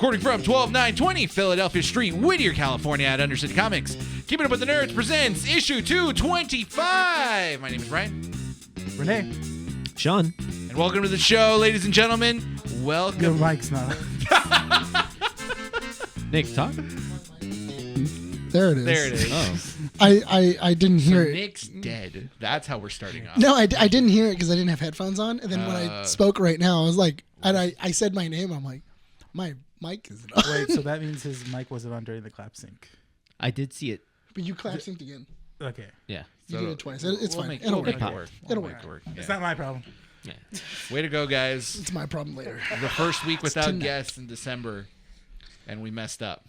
Recording from 12920 Philadelphia Street, Whittier, California at Undercity Comics. Keeping Up with the Nerds presents issue 225. My name is Bryan. Rene. Sean. And welcome to the show, ladies and gentlemen. Welcome. Your mic's not on. Nick, talk. There it is. There it is. Oh. I didn't hear it. Nick's dead. That's how we're starting off. No, I didn't hear it because I didn't have headphones on. And then when I spoke right now, I was like, and I said my name. I'm like, my mic isn't on. Wait, so that means his mic wasn't on during the clap sync. I did see it. But you clap synced again. Okay. Yeah. You did it twice. It's fine. Make, It'll we'll make work. it work. It'll We'll make it work. It's Yeah. not my problem. Yeah. Way to go, guys. It's my problem later. The first week without tonight. guests in December, and we messed up.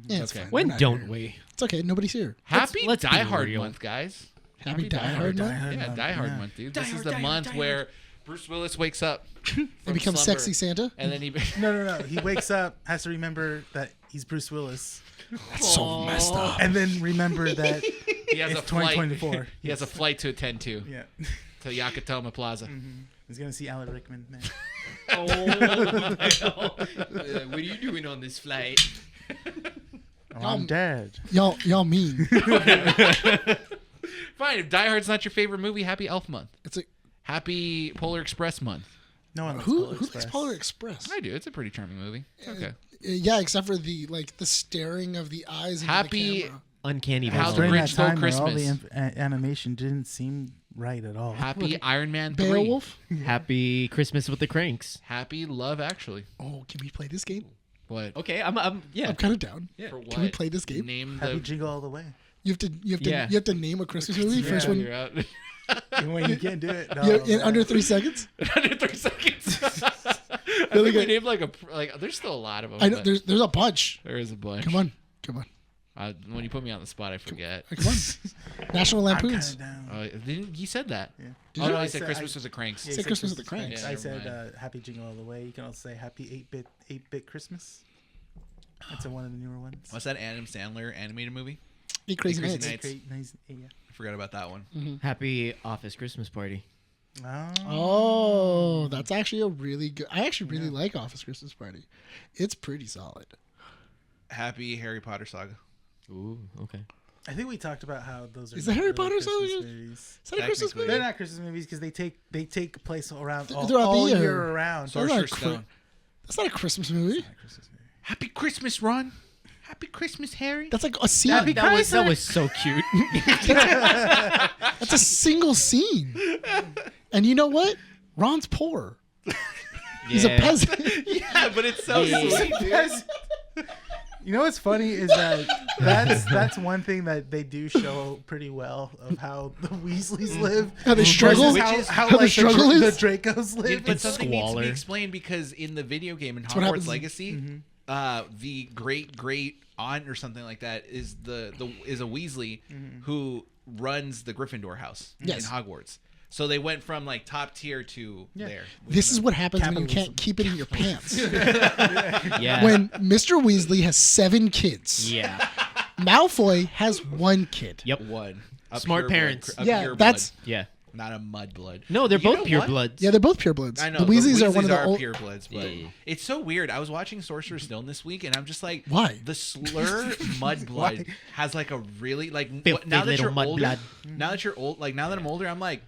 Yeah, it's Okay. fine. When We're not don't here. we? It's okay. Nobody's here. Happy let's be Die Hard real. month, guys. Happy Die Hard month. Yeah, Die Hard month, dude. This is the month where Bruce Willis wakes up. It becomes slumber, sexy Santa. And then he. No. He wakes up, has to remember that he's Bruce Willis, That's so messed up. and then remember that He has it's a flight. 2024. He has a flight to attend to Yeah. to Yakatoma Plaza. He's gonna see Alan Rickman. Man. Oh, my God. What are you doing on this flight? Oh, I'm dead. Y'all mean. Fine. If Die Hard's not your favorite movie, Happy Elf month. It's a Happy Polar Express month. No one likes who Polar likes Express. Polar Express? I do. It's a pretty charming movie. Okay. Yeah, except for the staring of the eyes. Into Happy- the camera. Uncanny How the Valley. During that Grinch Stole time where all the Christmas. animation didn't seem right at all. Happy Iron Man 3. Beowulf. Happy Christmas with the Cranks. Happy Love Actually. Oh, can we play this game? What? Okay, I'm yeah. I'm kind of down. For what? Can we play this game? Name Happy the. Jingle All the Way. You Yeah. have to name a Christmas movie. First one. You're out. When you can't do it, no, In under 3 seconds. Under 3 seconds. I Really think we good. named like. There's still a lot of them. I know but there's a bunch. there is a bunch. Come on. When you put me on the spot, I forget. Come on. National I'm kinda Lampoons. down. He said that. Yeah. Oh you? no, I he said said- Christmas was a cranks. Yeah, Say you said Christmas with the Cranks. Yeah, I never said mind. Happy Jingle All the Way. You can also say Happy 8-bit Christmas. That's one of the newer ones. What's that Adam Sandler animated movie? Eat Crazy Crazy Nights. Nights. Great, nice, yeah. I forgot about that one. Happy Office Christmas Party. Oh, that's actually a really good. I actually really like Office Christmas Party. It's pretty solid. Happy Harry Potter saga. Ooh, okay. I think we talked about how those are. Is the not Harry really Potter Christmas song- movies. Is that a Christmas Technically. movie? They're not Christmas movies because they take place around all, Throughout the all year. year around. That's not Sorcerer's a Stone. That's not a Christmas movie. Christmas movie. Happy Christmas, Ron. Happy Christmas, Harry. That's like a scene. Happy That was Kaiser. so cute. That's a single scene. And you know what? Ron's poor. He's a peasant. Yeah, but it's so Yeah. sweet, dude. Yes. You know what's funny is that that's one thing that they do show pretty well of how the Weasleys live. How they struggle. Versus how How the like struggle the is. Dracos live. Dude, but It's something needs to squalor. be explained because in the video game in what Hogwarts happens- Legacy, the great aunt or something like that is is a Weasley who runs the Gryffindor house Yes. in Hogwarts. So they went from like top tier to there. This is what happens when you Capitalism. can't keep it in your pants. Yeah. When Mr. Weasley has 7 kids. Yeah. Malfoy has 1 kid. Yep. one. A Smart pure parents. blood, a Yeah, pure that's- blood, Yeah. not a mud blood. No, they're You know both pure what? bloods. Yeah, they're both purebloods. I know The Weasleys are one of the old. pure bloods, but Yeah. it's so weird. I was watching Sorcerer's Stone this week, and I'm just like, Why? the slur mudblood has like a really Filthy now that little you're older. mudblood. Now that you're old, like now that I'm older, I'm like,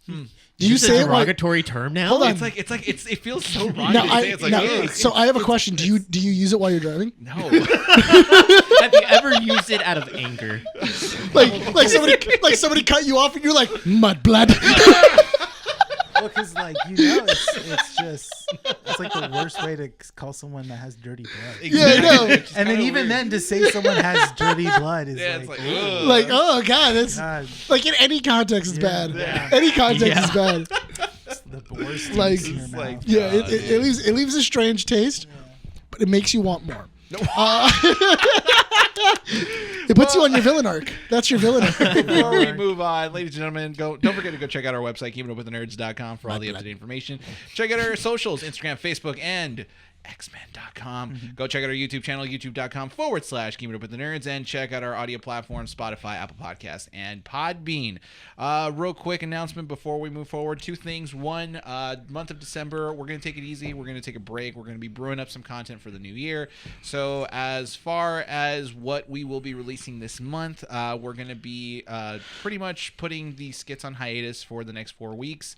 Do you It's a say it like? derogatory term now? Hold on. it's like it feels so wrong. No, to say. It's like, ugh. so I have a question. Do you use it while you're driving? No, Have you ever used it out of anger? Like somebody cut you off and you're like mudblood. Well, because it's like the worst way to call someone that has dirty blood. Yeah, I know. Which is And then kinda even weird. then to say someone has dirty blood is yeah, it's like, like, ugh. Like, oh god, that's God, like in any context is Yeah. bad. Yeah. Any context Yeah. is bad. it's the worst Like- taste in your It's mouth. like- Yeah, it leaves a strange taste, but it makes you want more. It puts you on your villain arc. That's your villain arc. Before we move on, ladies and gentlemen, don't forget to go check out our website, keepingupwiththenerd.com for all the up-to-date information. Check out our socials, Instagram, Facebook, and xmen.com. Go check out our YouTube channel, youtube.com/Keep It Up With The Nerds, and check out our audio platforms, Spotify, Apple Podcasts, and Podbean. Real quick announcement before we move forward. 2 things. One, month of December, we're going to take it easy. We're going to take a break. We're going to be brewing up some content for the new year. So as far as what we will be releasing this month, we're going to be pretty much putting the skits on hiatus for the next 4 weeks.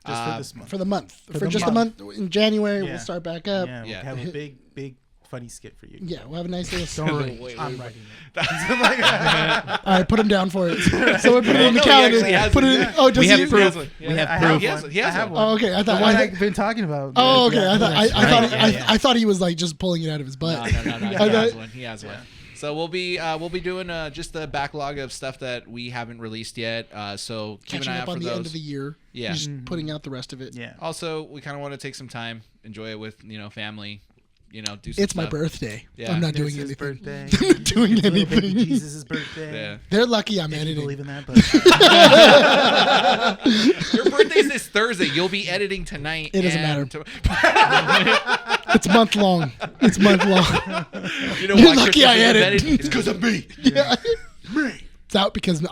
Just for this month. For the month. For the just the month. In January, Yeah. we'll start back up. Yeah, we'll have a big funny skit for you. Yeah, we'll have a nice little Don't worry, Wait, I'm wait, writing it. All right, put him down for it. So we put it on the No, he calendar. actually has Put it. it. Oh, does We he? have proof. Yeah. We have I proof. have one. He has I have one. one. Oh, okay. I The thought. one I've been talking about. Oh, okay. I thought. I thought. Yeah. I thought he was like just pulling it out of his butt. No. He I has thought- one. He has one. So we'll be doing just a backlog of stuff that we haven't released yet. So keep Catching an eye up out for on the those. end of the year. Yeah. Just putting out the rest of it. Yeah. Also, we kind of want to take some time, enjoy it with family. Do some It's my stuff. birthday. Yeah. I'm not It's doing his anything. birthday. I'm not doing Little baby anything. Jesus' birthday. Yeah. They're lucky I'm If you editing. believe in that, but Your birthday's this Thursday. You'll be editing tonight. It doesn't and It's month long. It's month long. You know You're why lucky Christmas I is edited. invented? It's because of me. Yeah. It's out because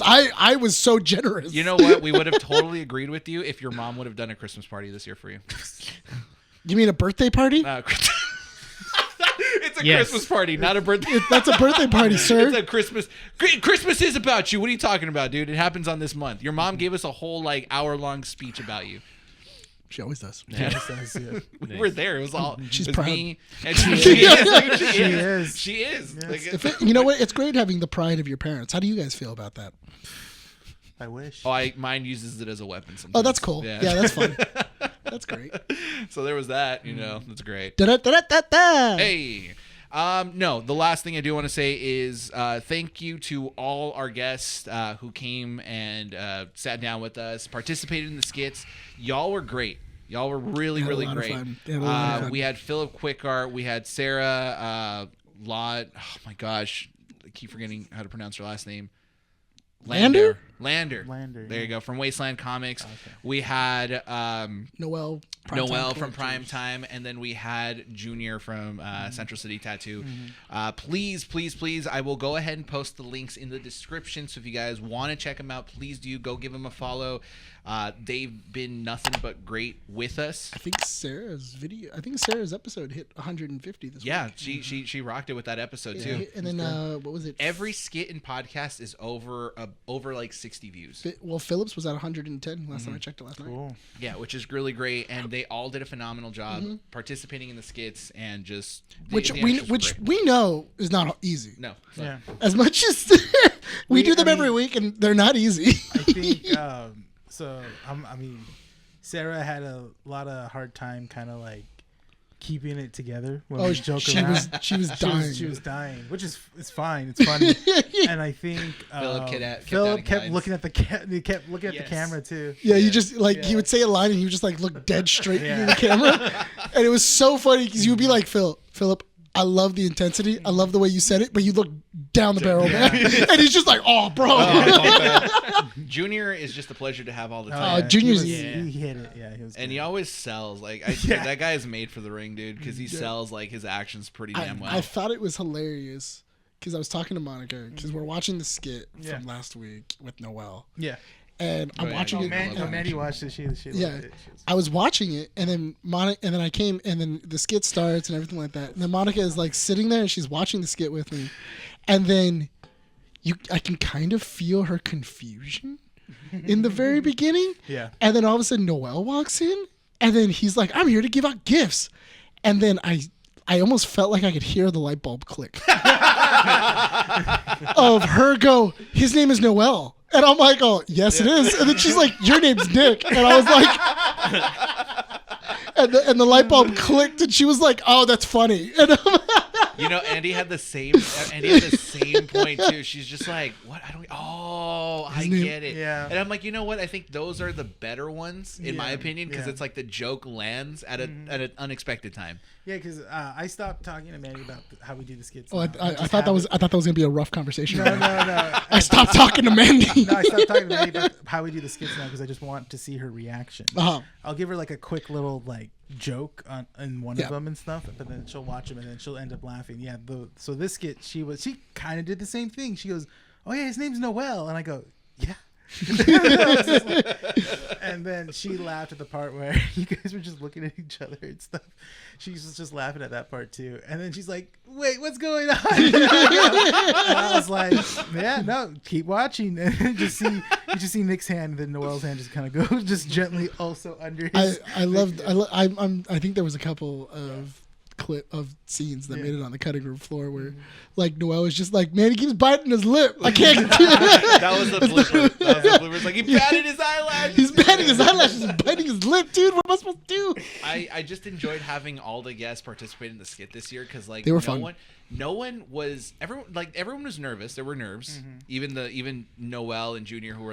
I was so generous. You know what? We would have totally agreed with you if your mom would have done a Christmas party this year for you. You mean a birthday party? It's a Yes. Christmas party, not a birthday. That's a birthday party, sir. It's a Christmas. Christmas is about you. What are you talking about, dude? It happens on this month. Your mom gave us a whole hour-long speech about you. She always does. Yeah. We were there. It was all. She's it was proud. me. And she is. She is. She is. Yes. Like, You know what? It's great having the pride of your parents. How do you guys feel about that? I wish. mine uses it as a weapon sometimes. Oh, that's cool. Yeah, that's fun. That's great. So there was that. That's great. Da-da-da-da-da. Hey. No, the last thing I do want to say is thank you to all our guests who came and sat down with us, participated in the skits. Y'all were great. Y'all were really, Had a really lot of great. fun. Had a lot of fun. We had Philip Quickart. We had Sarah Lot. Oh, my gosh. I keep forgetting how to pronounce her last name. Lander? Lander. There you go. From Wasteland Comics. Okay. We had Noel from Prime Time, and then we had Junior from Central City Tattoo. Please, I will go ahead and post the links in the description. So if you guys want to check them out, please do go give them a follow. They've been nothing but great with us. I think Sarah's episode hit 150 this week. Yeah, she rocked it with that episode too. And then what was it? Every skit and podcast is over like 60 views. Well, Phillips was at 110 last time I checked it last night. Cool. Yeah, which is really great, and they all did a phenomenal job participating in the skits and just Which the we extras were great. we know is not easy. No, so- Yeah. As much as we do them every week, and they're not easy. I think so. I mean, Sarah had a lot of hard time, kind of like keeping it together when we joke around. She was dying. She was dying, which is it's fine. It's funny. And I think Philip kept looking at the the camera too. Yeah, you just he would say a line and he would just look dead straight into the camera, and it was so funny because you would be like, Philip, I love the intensity. I love the way you said it, but you look down the barrel, man. And he's just like, oh, bro. Junior is just a pleasure to have all the Oh, time. yeah. Junior's- he hit it. Yeah, he was. And good. he always sells. That guy is made for the ring, dude, because he sells his actions pretty damn well. I thought it was hilarious because I was talking to Monica because we're watching the skit from last week with Noel. Yeah. And I'm watching it. Mandy watched it. She loved it. I was watching it, and then I came, and then the skit starts and everything like that. And then Monica is sitting there, and she's watching the skit with me, and then I can kind of feel her confusion in the very beginning. Yeah. And then all of a sudden, Noel walks in, and then he's like, "I'm here to give out gifts," and then I almost felt like I could hear the light bulb click of her go, "His name is Noel." And I'm like, "Oh, yes, it is." And then she's like, "Your name's Nick." And I was like, and the light bulb clicked, and she was like, "Oh, that's funny." And Andy had the same point too. She's just like, "What? I get it." Yeah. And I'm like, you know what? I think those are the better ones, in my opinion, because it's like the joke lands at an unexpected time. Yeah, because I stopped talking to Manny about how we do the skits. Oh, now. I thought that was gonna be a rough conversation. No. I stopped talking to Mandy. No, I stopped talking to Manny about how we do the skits now because I just want to see her reaction. Uh-huh. I'll give her like a quick little like joke in one Yeah. of them and stuff, but then she'll watch them and then she'll end up laughing. Yeah. So this skit, she kind of did the same thing. She goes, "Oh yeah, his name's Noel," and I go, "Yeah." And then she laughed at the part where you guys were just looking at each other and stuff. She was just laughing at that part too. And then she's like, "Wait, what's going on?" And I was like, "Yeah, no, keep watching." And then you just see Nick's hand, and then Noel's hand just kind of goes just gently also under his. I think there was a couple of scenes that made it on the cutting room floor where like Noel was just like, "Man, he keeps biting his lip. I can't do it." That was the blooper. It's like he batted his eyelashes. He's batting his eyelashes and biting his lip, dude. What am I supposed to do? I just enjoyed having all the guests participate in the skit this year because like They were fun. everyone was nervous. There were nerves. Even Noel and Junior who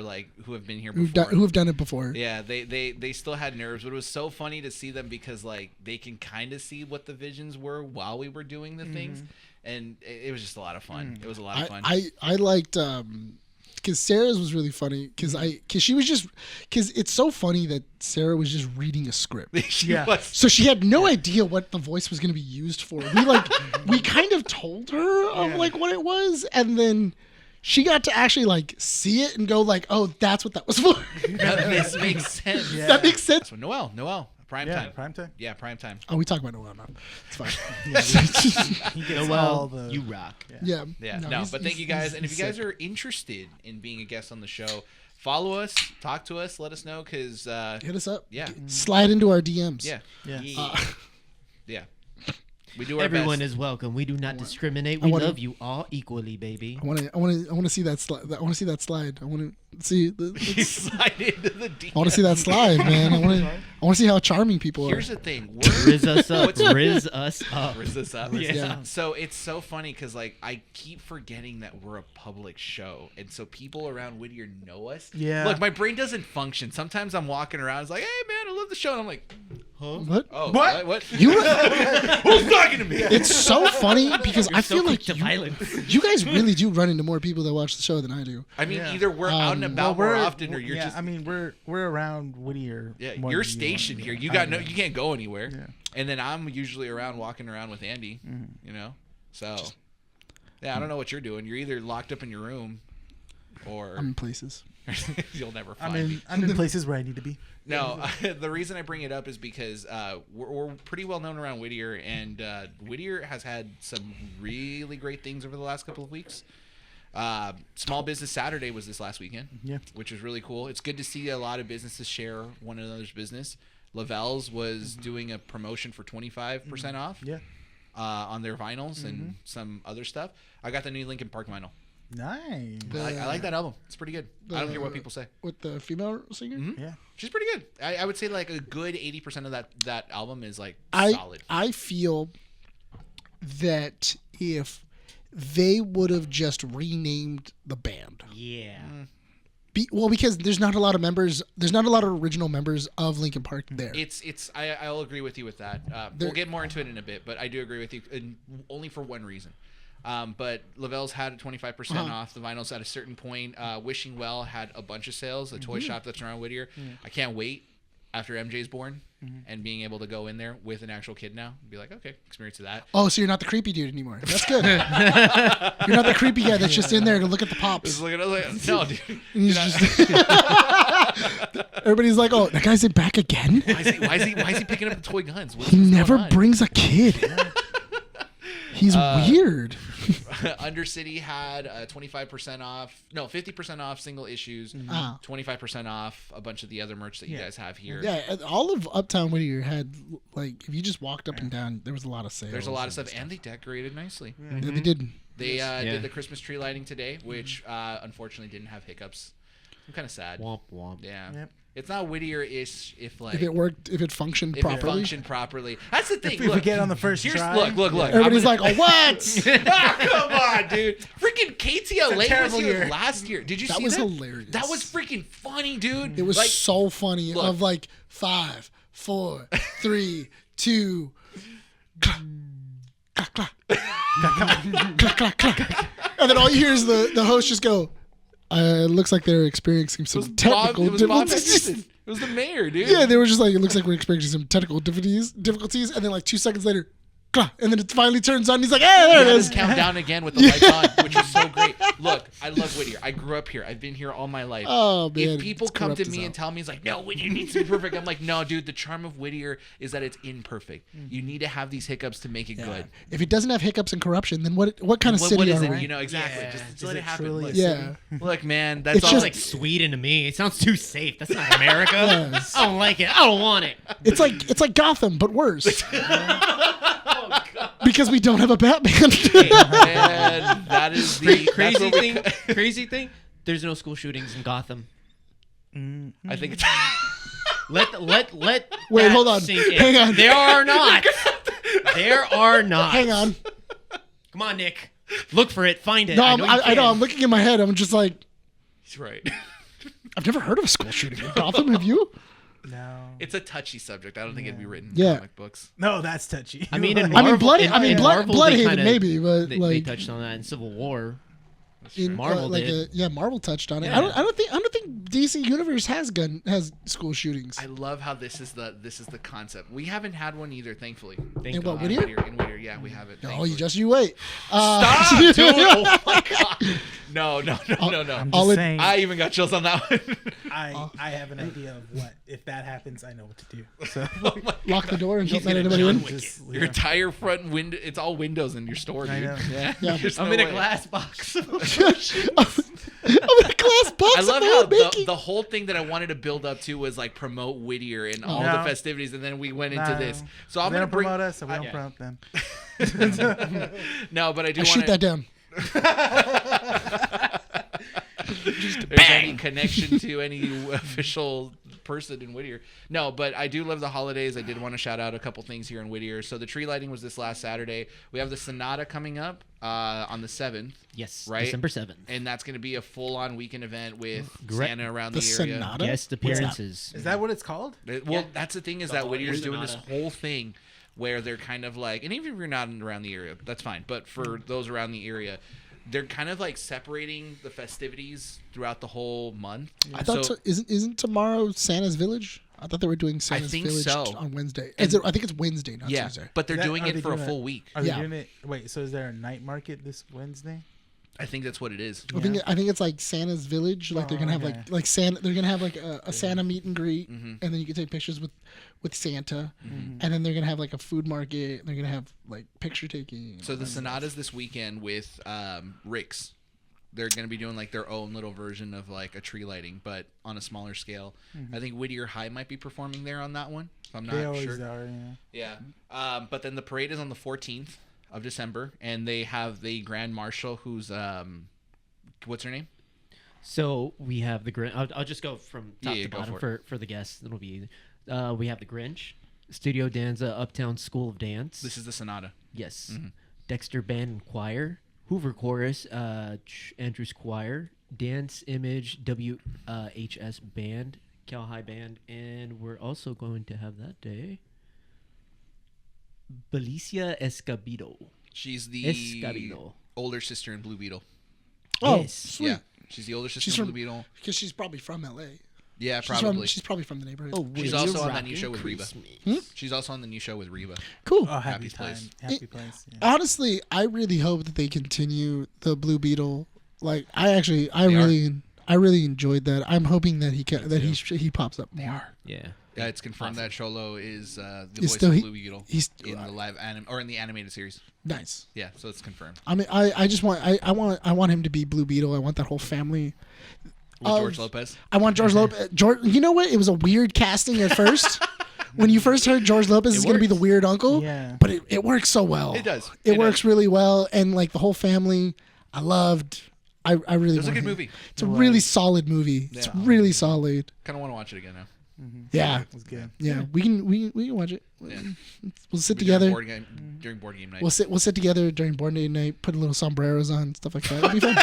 have been here before. Who have done it before. Yeah, they still had nerves, but it was so funny to see them because like they can kind of see what the visions were while we were doing the things, and it was just a lot of fun. It was a lot of fun. I liked because Sarah's was really funny because it's so funny that Sarah was just reading a script. She was. So she had no idea what the voice was going to be used for. We kind of told her of like what it was, and then she got to actually like see it and go like, "Oh, that's what that was for." This makes sense. Yeah. That makes sense. So Noel, prime time. Prime time. Yeah, prime time. Oh, we talk about Noel now. It's fine. He gets all the. You rock. Yeah. Yeah, No, but thank you guys. And if you guys are interested in being a guest on the show, follow us, talk to us, let us know, because hit us up. Yeah. Slide into our DMs. Yeah. Yeah. Yeah. We do our Everyone best. is welcome. We do not discriminate. I We wanna- love you all equally, baby. I want to see that slide. I want to see that slide. I want to see. Slide into the DM. I want to see that slide, man. I want to see how charming people are. Here's the thing. Riz us up. What's- Riz us up. Riz this up. Yeah. So it's so funny because like I keep forgetting that we're a public show, and so people around Whittier know us. Yeah. Look, my brain doesn't function. Sometimes I'm walking around, it's like, "Hey man, I love the show," and I'm like, "Huh? What? Oh, What? What? You? Who's talking to me?" It's so funny because I So feel quick like to violence. you guys really do run into more people that watch the show than I do. I mean, Yeah. either we're out and about more often, or you're just. I mean, we're around Whittier. Yeah, more you're than you stationed are. here. You can't go anywhere. Yeah. And then I'm usually walking around with Andy. You know, so yeah, I don't know what you're doing. You're either locked up in your room, or I'm in places. you'll never find me. I'm in places where I need to be. No, the reason I bring it up is because we're pretty well known around Whittier, and Whittier has had some really great things over the last couple of weeks. Small Business Saturday was this last weekend, which was really cool. It's good to see a lot of businesses share one another's business. Lavelle's was doing a promotion for 25% off on their vinyls and some other stuff. I got the new Linkin Park vinyl. Nice. I like that album. It's pretty good. I don't care what people say. With the female singer? Yeah. She's pretty good. I would say like a good 80% of that album is like I solid. I feel that if they would have just renamed the band. Yeah. Because there's not a lot of members. There's not a lot of original members of Linkin Park there. I'll agree with you with that. We'll get more into it in a bit, but I do agree with you, and only for one reason. But Lavelle's had a 25% off the vinyls at a certain point. Wishing Well had a bunch of sales. A toy shop that's around Whittier. I can't wait after MJ's born and being able to go in there with an actual kid now. Be like, okay, experience of that. Oh, so you're not the creepy dude anymore. That's good. You're not the creepy guy that's just in there to look at the pops. Just looking, I was like, no, dude. He's just everybody's like, "Oh, that guy's back again." Why is he picking up the toy guns? What's He going never on? brings a kid. He's weird. Undercity had 25% off. No, 50% off single issues. 25% off a bunch of the other merch that you guys have here. Yeah, and all of Uptown Whittier had like if you just walked up and down, there was a lot of sales. There's a lot of stuff, and they decorated nicely. Yeah, they did. They did the Christmas tree lighting today, which unfortunately didn't have hiccups. I'm kind of sad. Womp womp. Yeah. Yep. It's not Whittier-ish if like If it worked, if it functioned if properly. it functioned properly. That's the thing. If we get on the first Here's try. look. Everybody's like, "Oh, what?" Ah, come on, dude. Freaking KTLA was terrible here year. last year. Did you That see was that? hilarious. That was freaking funny, dude. It was like, so funny. look. Of like 5, 4, 3, 2, clack, clack, clack, clack, clack. And then all you hear is the host just go, looks like they're experiencing some technical difficulties. It was the mayor, dude. Yeah, they were just like, it looks like we're experiencing some technical difficulties. And then like 2 seconds later, and then it finally turns on. And he's like, "Hey, there it is." Count down again with the lights on, which is so great. Look, I love Whittier. I grew up here. I've been here all my life. Oh man! If people come to me and tell me it's like, no, Whittier needs to be perfect, I'm like, no, dude. The charm of Whittier is that it's imperfect. You need to have these hiccups to make it good. If it doesn't have hiccups and corruption, then what kind of city what is are it? we? You know exactly. Yeah. Just let it happen. truly Look, a Yeah. look, man. That's It's all. Sounds just- like Sweden to me. It sounds too safe. That's not America. Yes. I don't like it. I don't want it. It's like Gotham, but worse. Because we don't have a Batman. Man, that is the Crazy that's where we thing. Crazy thing. There's no school shootings in Gotham. I think it's. Let Wait, that hold on. sink in. Hang on. There are not. There are not. Hang on. Come on, Nick. Look for it. Find it. No, I know. I know. I'm looking in my head. I'm just like, He's right. I've never heard of a school shooting in Gotham. Have you? No. It's a touchy subject. I don't think it'd be written in Yeah. comic books. No, that's touchy. I mean, in I mean, Marvel- blood. in- I mean, in blood. Marvel, Bloodhaven, they kinda- maybe, but They like, touched on that in Civil War. in, Marvel like did. Marvel touched on it. Yeah. I don't think DC Universe has school shootings. I love how this is the concept. We haven't had one either, thankfully. Thank And what, God. Whittier? In Whittier, yeah, we have it. Oh, thankfully. you wait. Stop, dude! Oh my god! No. I'm All just it- saying. I even got chills on that one. I have an idea of what if that happens. I know what to do. So Lock the door and don't He's let gonna anybody John in. Wick. just, Your entire front window, it's all windows in your store, dude. I know. Yeah. Yeah. There's I'm no in a way. glass box. I'm in a glass box. I love of how my own making. the whole thing that I wanted to build up to was like promote Whittier and all No. the festivities, and then we went into Nah. this. So I'm they gonna don't bring. promote us, so we don't yeah. promote them. No, but I do I want shoot that down. There's any connection to any official person in Whittier. No, but I do love the holidays. I did want to shout out a couple things here in Whittier. So the tree lighting was this last Saturday. We have the Sonata coming up on the 7th, Yes, Right? December 7th. and that's going to be a full-on weekend event with Great. Santa around The the area. Sonata. Guest appearances. Is that what it's called? Well, Yeah. that's the thing is The that whole Whittier's doing this Sonata. whole thing where they're kind of like, and even if you're not around the area, that's fine. But for those around the area, they're kind of like separating the festivities throughout the whole month. I thought So- isn't tomorrow Santa's Village? I thought they were doing Santa's think Village so. on Wednesday. And- I think it's Wednesday, not yeah, Tuesday. but they're That- doing are it they for a doing full week. Are Yeah. they doing it? Wait, so is there a night market this Wednesday? I think that's what it is. I think it's like Santa's Village. Like they're gonna have okay. like Santa. They're gonna have like a Santa meet and greet, Mhm. and then you can take pictures with Santa, Mm-hmm. and then they're gonna have like a food market. They're gonna have like picture taking. So the Sonatas this weekend with Rick's. They're going to be doing like their own little version of like a tree lighting, but on a smaller scale. I think Whittier High might be performing there on that one. If I'm They not always sure. are. Yeah. Yeah. But then the parade is on the 14th of December, and they have the Grand Marshal, who's what's her name? So we have the Grinch. I'll just go from top Yeah, to go bottom for for the guests. It'll be easy. We have the Grinch, Studio Danza, Uptown School of Dance. This is the Sonata. Yes. Mhm. Dexter Band and Choir, Hoover Chorus, Andrews Choir, Dance Image, WHS Band, Cal High Band, and we're also going to have that day Belicia Escobedo. She's the Escobedo. older sister in Blue Beetle. Oh, Yes. sweet. Yeah. She's the older sister She's in from- Blue Beetle. Because she's probably from LA. Yeah, She's probably. she's probably from the neighborhood. She's will also you on that rock new and show with Reba. Christmas? She's also on the new show with Reba. Cool. Oh, Happy happy Place. time. Happy place. Yeah. Honestly, I really hope that they continue the Blue Beetle. Like, I They really enjoyed that. I'm hoping that he pops up more. Yeah. Yeah, it's confirmed that Cholo is the He's voice still- of he- Blue Beetle he's- in the live or in the animated series. Nice. Yeah, so it's confirmed. I mean, I just want I want him to be Blue Beetle. I want that whole family. With Of- George Lopez. I want George Lopez. You know what? It was a weird casting at first. When you first heard George Lopez is going to be the weird uncle, Yeah. but it works so well. It does. It It works does. really well, and like the whole family, I loved. I really. It was a want good him. movie. It's a really solid movie. It's Yeah. really solid. Kind of want to watch it again now. Yeah, It was good. yeah. We can watch it. Yeah. We'll sit During together. during board game night. We'll sit together during board game night. Put a little sombreros on, stuff like that. It'll be fun.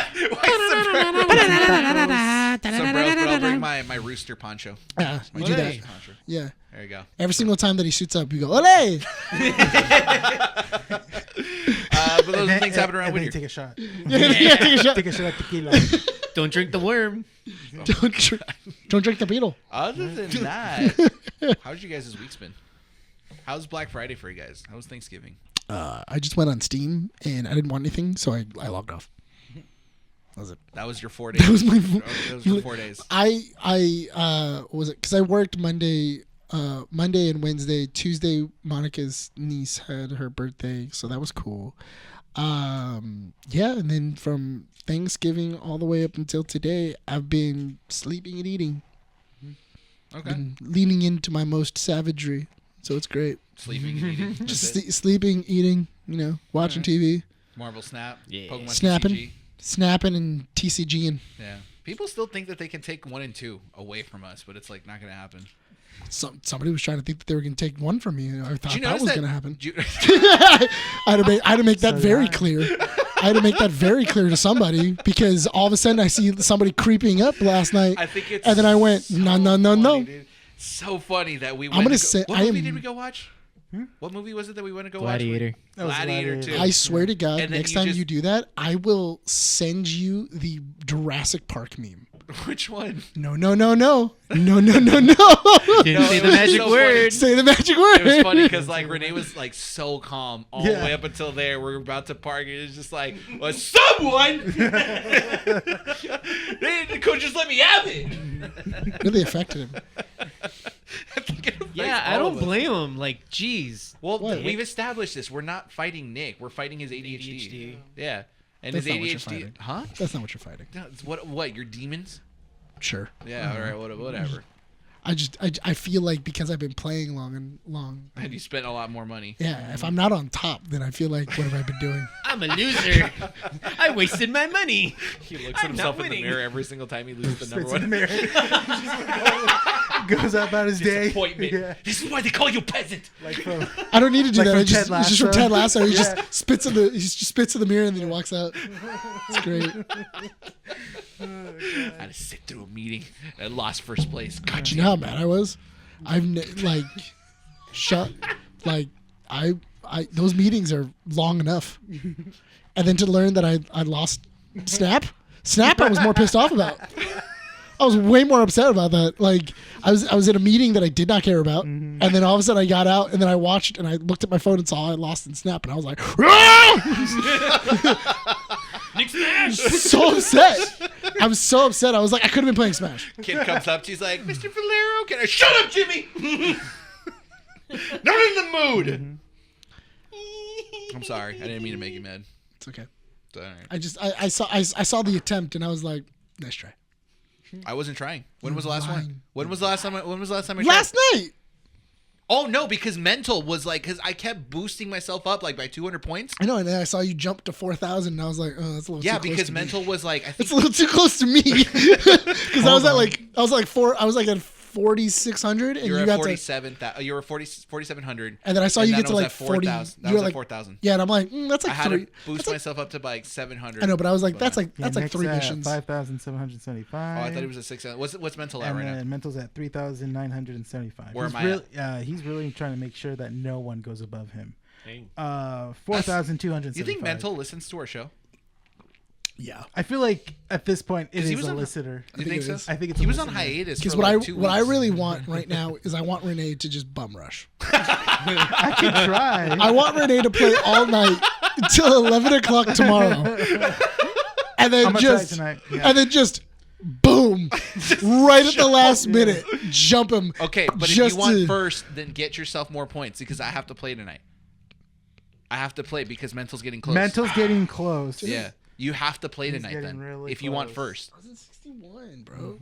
Sombreros, but I'll bring my rooster poncho. Yeah, we My do that. rooster poncho. Yeah. There you go. Every single time that he suits up, we go, ole! But those things happen around and with then you. take a shot. Yeah, take a shot. Take a shot of tequila. Don't drink the worm. Don't drink the beetle. Other than that, how's you guys' week's been? How's Black Friday for you guys? How was Thanksgiving? I just went on Steam and I didn't want anything, so I logged off. That was it. That was your 4 days. That was my. That was your 4 days. I was it because I worked Monday and Wednesday. Tuesday, Monica's niece had her birthday, so that was cool. Yeah, and then from Thanksgiving all the way up until today, I've been sleeping and eating. Okay. Been leaning into my most savagery, so it's great. Sleeping and eating. Just That's it. sleeping, eating, watching TV, Marvel Snap. Yeah. Pokemon Snapping. TCG. snapping, and TCGing. Yeah. People still think that they can take 1 and 2 away from us, but it's like not going to happen. Somebody was trying to think that they were going to take one from me. I thought Did you that notice was that? going to happen. Did you- I had to make that So very yeah. clear. I had to make that very clear to somebody because all of a sudden I see somebody creeping up last night, I think it's and then I went, so no. funny, dude. So funny that we went gonna to go, say- what I movie am- did we go watch? What movie was it that we went to go Gladiator. That was Gladiator Gladiator. 2. I swear to God, And then next you time just- you do that, I will send you the Jurassic Park meme. watch? Which one? No. No. Didn't No, say it the was magic so word. Say the magic word. It was funny because like Rene was like so calm all the Yeah. way up until there. We're about to park. And it's just like, well, someone. The coach just let me have it. Really affected him. I think it affects Yeah, I all don't of us. blame him. Like, jeez. Well, What? we've established this. We're not fighting Nick. We're fighting his ADHD. Yeah, and That's his not what you're ADHD. fighting. Huh? That's not what you're fighting. No, it's what? Your demons? Sure. Yeah. All right. Whatever. I feel like because I've been playing long. And you spent a lot more money. Yeah, if I'm not on top, then I feel like what have I been doing? I'm a loser. I wasted my money. He looks at I'm himself not in the winning. mirror every single time he loses the number Spits in the one. mirror. Goes out about his day. Disappointment. Yeah. This is why they call you peasant. Like from I don't need to do Like that. from It's Ted just from Lasso. Ted Lasso. He Yeah. just spits in the mirror and then he walks out. It's great. I had to sit through a meeting and lost first place. God, Do you know how mad I was? I those meetings are long enough. And then to learn that I lost Snap I was more pissed off about. I was way more upset about that. Like I was in a meeting that I did not care about, and then all of a sudden I got out, and then I watched and I looked at my phone and saw I lost in Snap, and I was like, Nick Smash. Oh, so upset. I was so upset. I was like, I could have been playing Smash. Kid comes up to you, he's like, Mr. Valero, can I shut up, Jimmy? Not in the mood. I'm sorry. I didn't mean to make you mad. It's okay. It's all right. I saw the attempt, and I was like, nice try. I wasn't trying. When was the last lying. one? When was the last time I tried? Last night. Oh no, because mental was like, because I kept boosting myself up like by 200 points. I know, and then I saw you jump to 4,000, and I was like, oh, that's a little Yeah, too close because to mental me. was like, I It's think a little too close to me. Because I was at on. like at 4,600, and you were you at got 47. You were 4,700. and then I saw and you then get I to was like at 40. 4,000. That You was were at like 4,000. yeah, and I'm like, that's I like had three. to boost That's like, myself up to like 700. I know, but I was like, But, that's like Nick's three at missions. 5,775. Oh, I thought he was at 6,000. What's mental at And right now? then mental's at 3,975. Where he's am I really, He's really trying to make sure that no one goes above him. Dang. 4,275. You think mental listens to our show? Yeah, I feel like at this point it 'Cause he is was a on- listener. You think think it so? is. I think it's He a was on listener. hiatus because for like 2 weeks. what I really want right now is I want Rene to just bum rush. I can try. I want Rene to play all night until 11 o'clock tomorrow, and then I'm gonna try just tonight. Yeah. and then just boom, right at the last minute, jump him. Okay, but if just you want to- first, then get yourself more points because I have to play tonight. I have to play because mental's getting close. Mental's getting close. Yeah. You have to play He's tonight getting then. really If you want close. first. I was at 61, bro.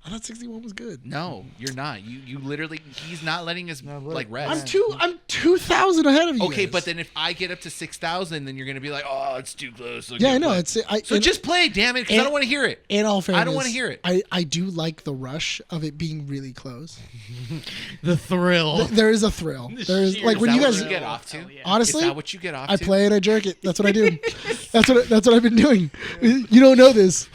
I thought 61 was good. No, you're not. You literally he's not letting us No, look, like I'm rest. I'm 2,000 ahead of you. Okay, guys. but then if I get up to 6,000, then you're gonna be like, oh, it's too close. yeah, I know. It's So just play, damn it, because I and- don't want to hear it. in all fairness, I don't wanna hear it. I do like the rush of it being really close. The thrill. There is a thrill. There is sheer like Is when that you what guys you get off to? Oh, yeah. honestly. Is that what you get off I to? play and I jerk it. That's what I do. That's what I've been doing. You don't know this.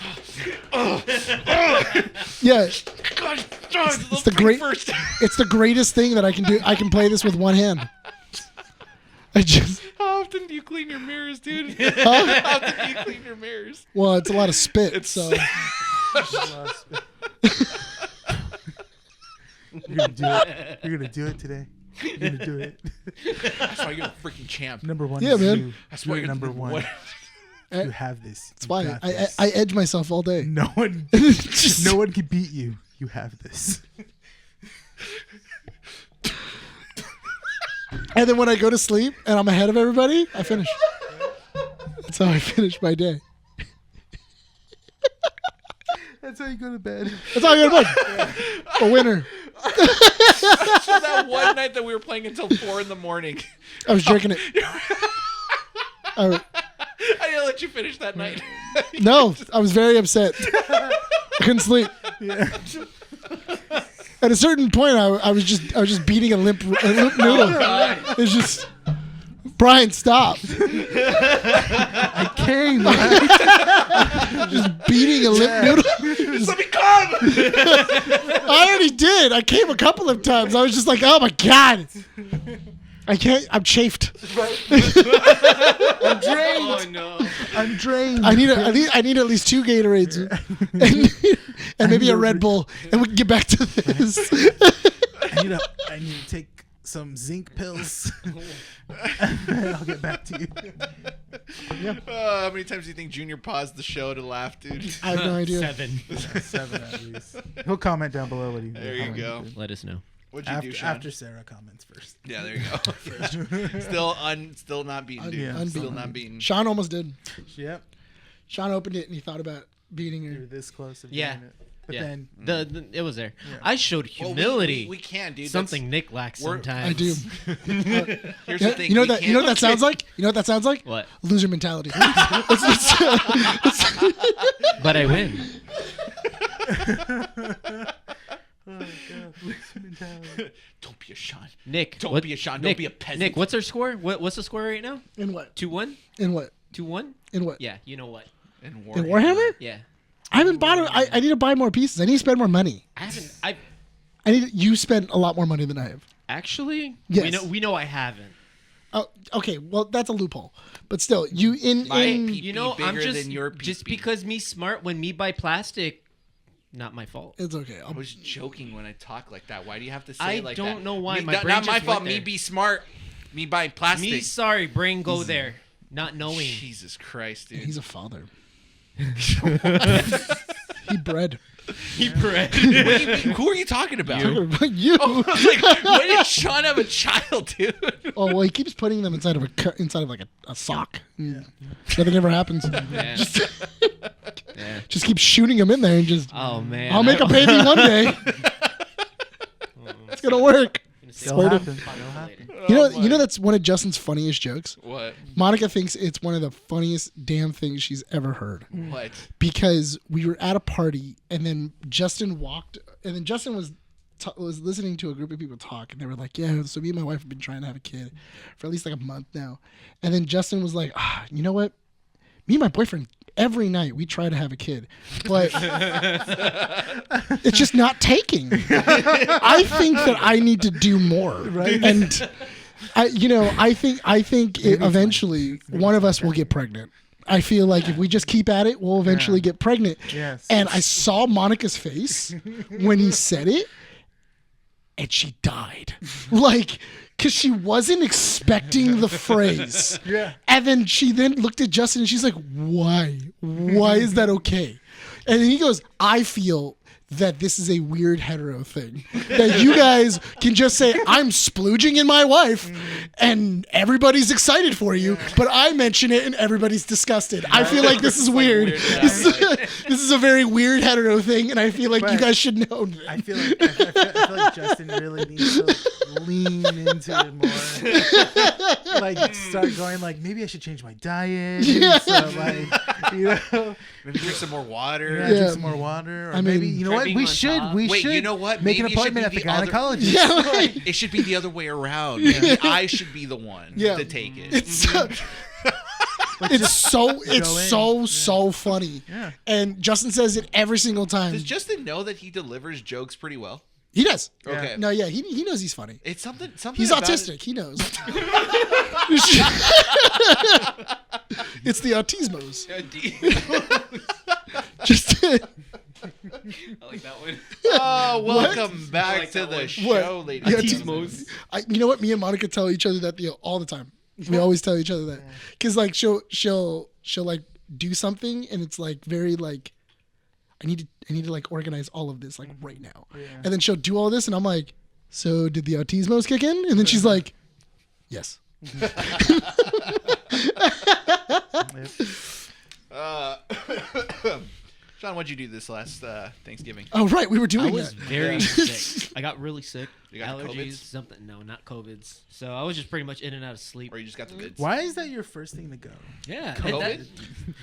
Yeah. God, It's the great. First. It's the greatest thing that I can do. I can play this with one hand. I just. How often do you clean your mirrors, dude? How often do you clean your mirrors? Well, it's a lot of spit. So. You're gonna do it. You're gonna do it today. You're gonna do it. That's why you're a freaking champ. Number one. Yeah, is man. You. That's why You're you're number one. You have this. It's You fine. got I this. edge myself all day. No one. Just- No one can beat you. You have this. And then when I go to sleep and I'm ahead of everybody, I finish. That's how I finish my day. That's how you go to bed. That's how I go to bed. A winner. So that one night that we were playing until 4 in the morning, I was drinking it. I didn't let you finish that night. No, I was very upset. I couldn't sleep. Yeah. At a certain point, I was just beating a limp noodle. It's just, Bryan, stop. I came. Just beating a limp noodle. Just let me come. I already did. I came a couple of times. I was just like, oh my God. I can't. I'm chafed. I'm drained. Oh no. I'm drained. I need at least 2 Gatorades and maybe a Red Bull, and we can get back to this. I need to take some zinc pills. And I'll get back to you. How many times do you think Junior paused the show to laugh, dude? I have no idea. 7. 7 at least. He'll comment down below what he. There you go. Let us know. What'd you do, Sean? After Sarah comments first. Yeah, there you go. Still not beaten, dude. Yeah. Still not beaten. Sean almost did. Yep. Sean opened it and he thought about beating You were her. this close of Yeah. doing it. But Yeah. then The it was there. Yeah. I showed Well, humility. we can, dude. Something Nick lacks we're- sometimes. I do. Here's the thing. You know we that. You know what that sounds like. You know what that sounds like. What? Loser mentality. But I win. oh god, loser mentality. Don't be a Sean. Nick. Don't be a Sean. Don't Nick, be a peasant. Nick, what's our score? What's the score right now? In what? 2-1? In what? 2-1? In what? Yeah, you know what? In In Warhammer. Warhammer? Yeah. I haven't bought it. I need to buy more pieces. I need to spend more money. I You spent a lot more money than I have. actually Yes. we know I haven't. Oh, okay. Well, that's a loophole. But still, you My in PP You know, I'm bigger just than your just PP. because me smart when me buy plastic, not my fault. it's okay. I was joking when I talk like that. Why do you have to say I it like that? don't know why. Me, My not, brain not my just fault. went Me there. be smart. Me buying plastic. Me sorry, brain go there, not knowing. Jesus Christ, dude. He's a father. He bred. He bred. What do you mean? Who are you talking about? You. Oh, I was like, when did Sean have a child, dude? Oh well, he keeps putting them inside of like a sock. Yeah. Nothing ever happens. Yeah. Yeah. Just keep shooting them in there and just. Oh man. I'll make a baby one day. It's gonna work. It'll happen. It'll happen. You know that's one of Justin's funniest jokes. What? Monica thinks it's one of the funniest damn things she's ever heard. What? Because we were at a party and then Justin was listening to a group of people talk and they were like, yeah, so me and my wife have been trying to have a kid for at least like a month now. And then Justin was like, you know what? Me and my boyfriend, every night we try to have a kid, but it's just not taking. I think that I need to do more. Right. And I think eventually one of us will get pregnant. I feel like if we just keep at it, we'll eventually get pregnant. Yes. And I saw Monica's face when he said it, and she died. Like, because she wasn't expecting the phrase. Yeah. And then she looked at Justin and she's like, why? Why is that okay? And then he goes, I feel that this is a weird hetero thing. That you guys can just say, I'm splooging in my wife, and everybody's excited for you, but I mention it and everybody's disgusted. I feel like this is weird. This is a very weird hetero thing, and I feel like you guys should know that. I feel like Justin really needs to lean into it more. Like start going like, maybe I should change my diet. Yeah. So like, Maybe drink some more water. drink some more water. Or I mean, maybe you know what? being We on should top. we Wait, should you know what? make an Maybe it should appointment at be the the other- gynecologist. Yeah, right. It should be the other way around. Maybe I should be the one Yeah. to take it. It's It's so funny. Yeah. And Justin says it every single time. Does Justin know that he delivers jokes pretty well? He does. Okay. No, yeah, he knows he's funny. It's something He's about autistic. it- He knows. It's the autismos. Just I like that one. Oh, welcome back like to that the one. show, ladies. Yeah, and Autismos. gentlemen. you know what? Me and Monica tell each other that all the time. We always tell each other that because like she'll like do something and it's like very like I need to like organize all of this like right now, and then she'll do all this and I'm like, so did the autismos kick in? And then she's like, yes. Sean, what'd you do this last Thanksgiving? Oh right, we were I doing was that. very sick. I got really sick. You got the Allergies, COVIDs? something. No, not COVIDs. So I was just pretty much in and out of sleep. Or you just got the goods? Why is that your first thing to go? Yeah. COVID?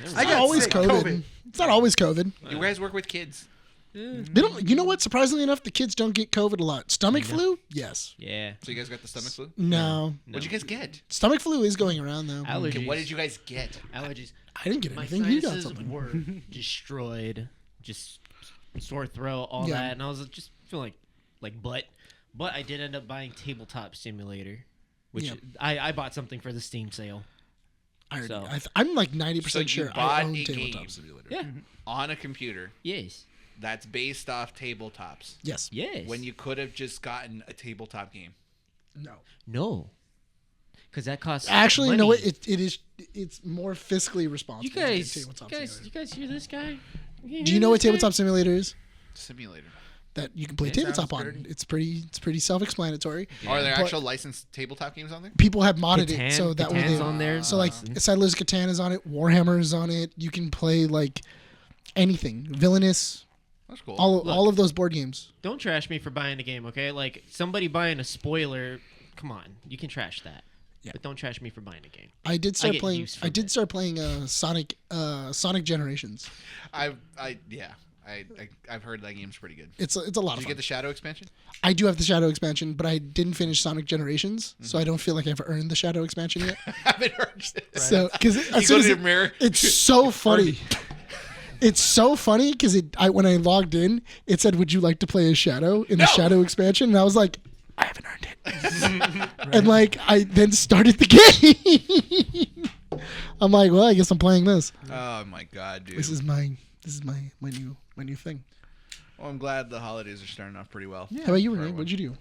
It's I not got always sick. COVID. COVID. It's not always COVID. You guys work with kids. They don't. You know what? Surprisingly enough, the kids don't get COVID a lot. Stomach flu, yes. Yeah. So you guys got the stomach flu? No. What'd you guys get? Stomach flu is going around though. Allergies. Okay, what did you guys get? Allergies. I didn't get My anything. You got sinuses something. were destroyed. Just sore throat, all Yeah. that, and I was just feeling like butt. But I did end up buying Tabletop Simulator, which Yeah. I bought something for the Steam sale. So- I'm like 90% So you sure bought I own a Tabletop game. Simulator. Yeah. On a computer Yes. that's based off tabletops. Yes. Yes. When you could have just gotten a tabletop game. No. No. Because that costs Actually, money. no. It's more fiscally responsible. You to get guys, Tabletop you Simulator. guys hear this guy? Do you know what Tabletop Simulator is? Simulator. That you can play It sounds tabletop on. dirty. It's pretty self-explanatory. Are there But- actual licensed tabletop games on there? People have modded Catan, it so that way Catan's they. on there. So like Settlers of Catan is on it. Warhammer is on it. You can play like anything. Villainous. That's cool. All of those board games. Don't trash me for buying a game, okay? Like somebody buying a spoiler, come on, you can trash that. Yeah. But don't trash me for buying a game. I did start get playing. use from I did it. start playing Sonic Generations. I've heard that game's pretty good. It's a lot Did of you fun. get the Shadow expansion? I do have the Shadow expansion, but I didn't finish Sonic Generations, Mm-hmm. so I don't feel like I've earned the Shadow expansion yet. I haven't heard it. So because You as go soon to as the mirror. it's so funny. It's so funny because when I logged in, it said, "Would you like to play as Shadow in the Shadow expansion?" And I was like, "I haven't earned it." And like I then started the game. I'm like, "Well, I guess I'm playing this. Oh my god, dude. This is my new thing." Well, I'm glad the holidays are starting off pretty well. How about you, For Rene? everyone. What'd you do?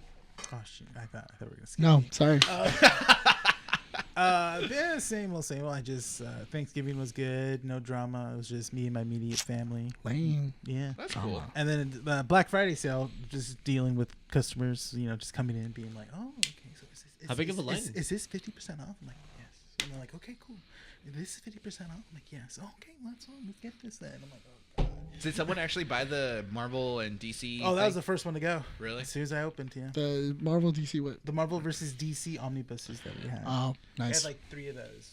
Oh shit! I thought we were gonna skip. No, sorry. Yeah, same old, same old. I just Thanksgiving was good, no drama. It was just me and my immediate family. Lame. Yeah. That's cool. And then the Black Friday sale, just dealing with customers, just coming in, being like, "Oh, okay, so is How big of a line? Is this 50% off?" I'm like, "Yes." And they're like, "Okay, cool. This is 50% off." I'm like, "Yes." Okay, let's get this then. I'm like, "Oh god." Did someone actually buy the Marvel and DC? Oh, that thing? was the first one to go. Really? As soon as I opened, yeah. The Marvel DC what? The Marvel versus DC omnibuses that we had. Oh, I nice. had like 3 of those.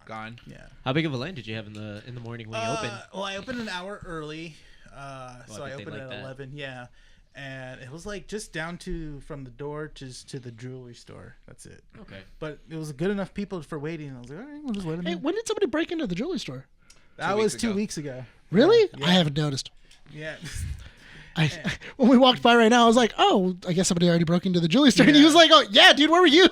Gone. Yeah. How big of a line did you have in the morning when you opened? Well, I opened an hour early, so I I bet they opened like at that. 11. Yeah, and it was like just down to from the door to the jewelry store. That's it. Okay. But it was good enough people for waiting. I was like, all right, we'll just wait a Hey, minute. when did somebody break into the jewelry store? That 2 was weeks 2 ago. weeks ago. Really? Yeah. I haven't noticed. Yeah. When we walked by right now, I was like, "Oh, I guess somebody already broke into the jewelry store." And he Yeah. was like, "Oh, yeah, dude, where were you?"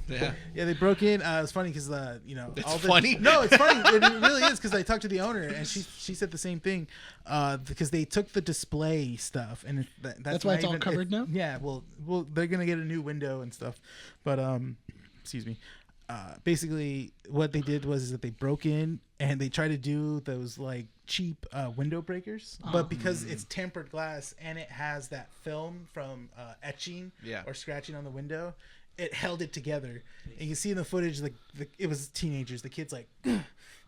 Yeah. Yeah, they broke in. It's funny because It's all the, funny? No, it's funny. It really is because I talked to the owner and she said the same thing. Because they took the display stuff and that's why not it's all even- covered now? Yeah. Well, they're gonna get a new window and stuff, but excuse me. Basically, what they did was that they broke in and they tried to do those like cheap window breakers, but because it's tempered glass and it has that film from etching Yeah. or scratching on the window, it held it together. And you can see in the footage, like it was teenagers. The kid's like, "Gah,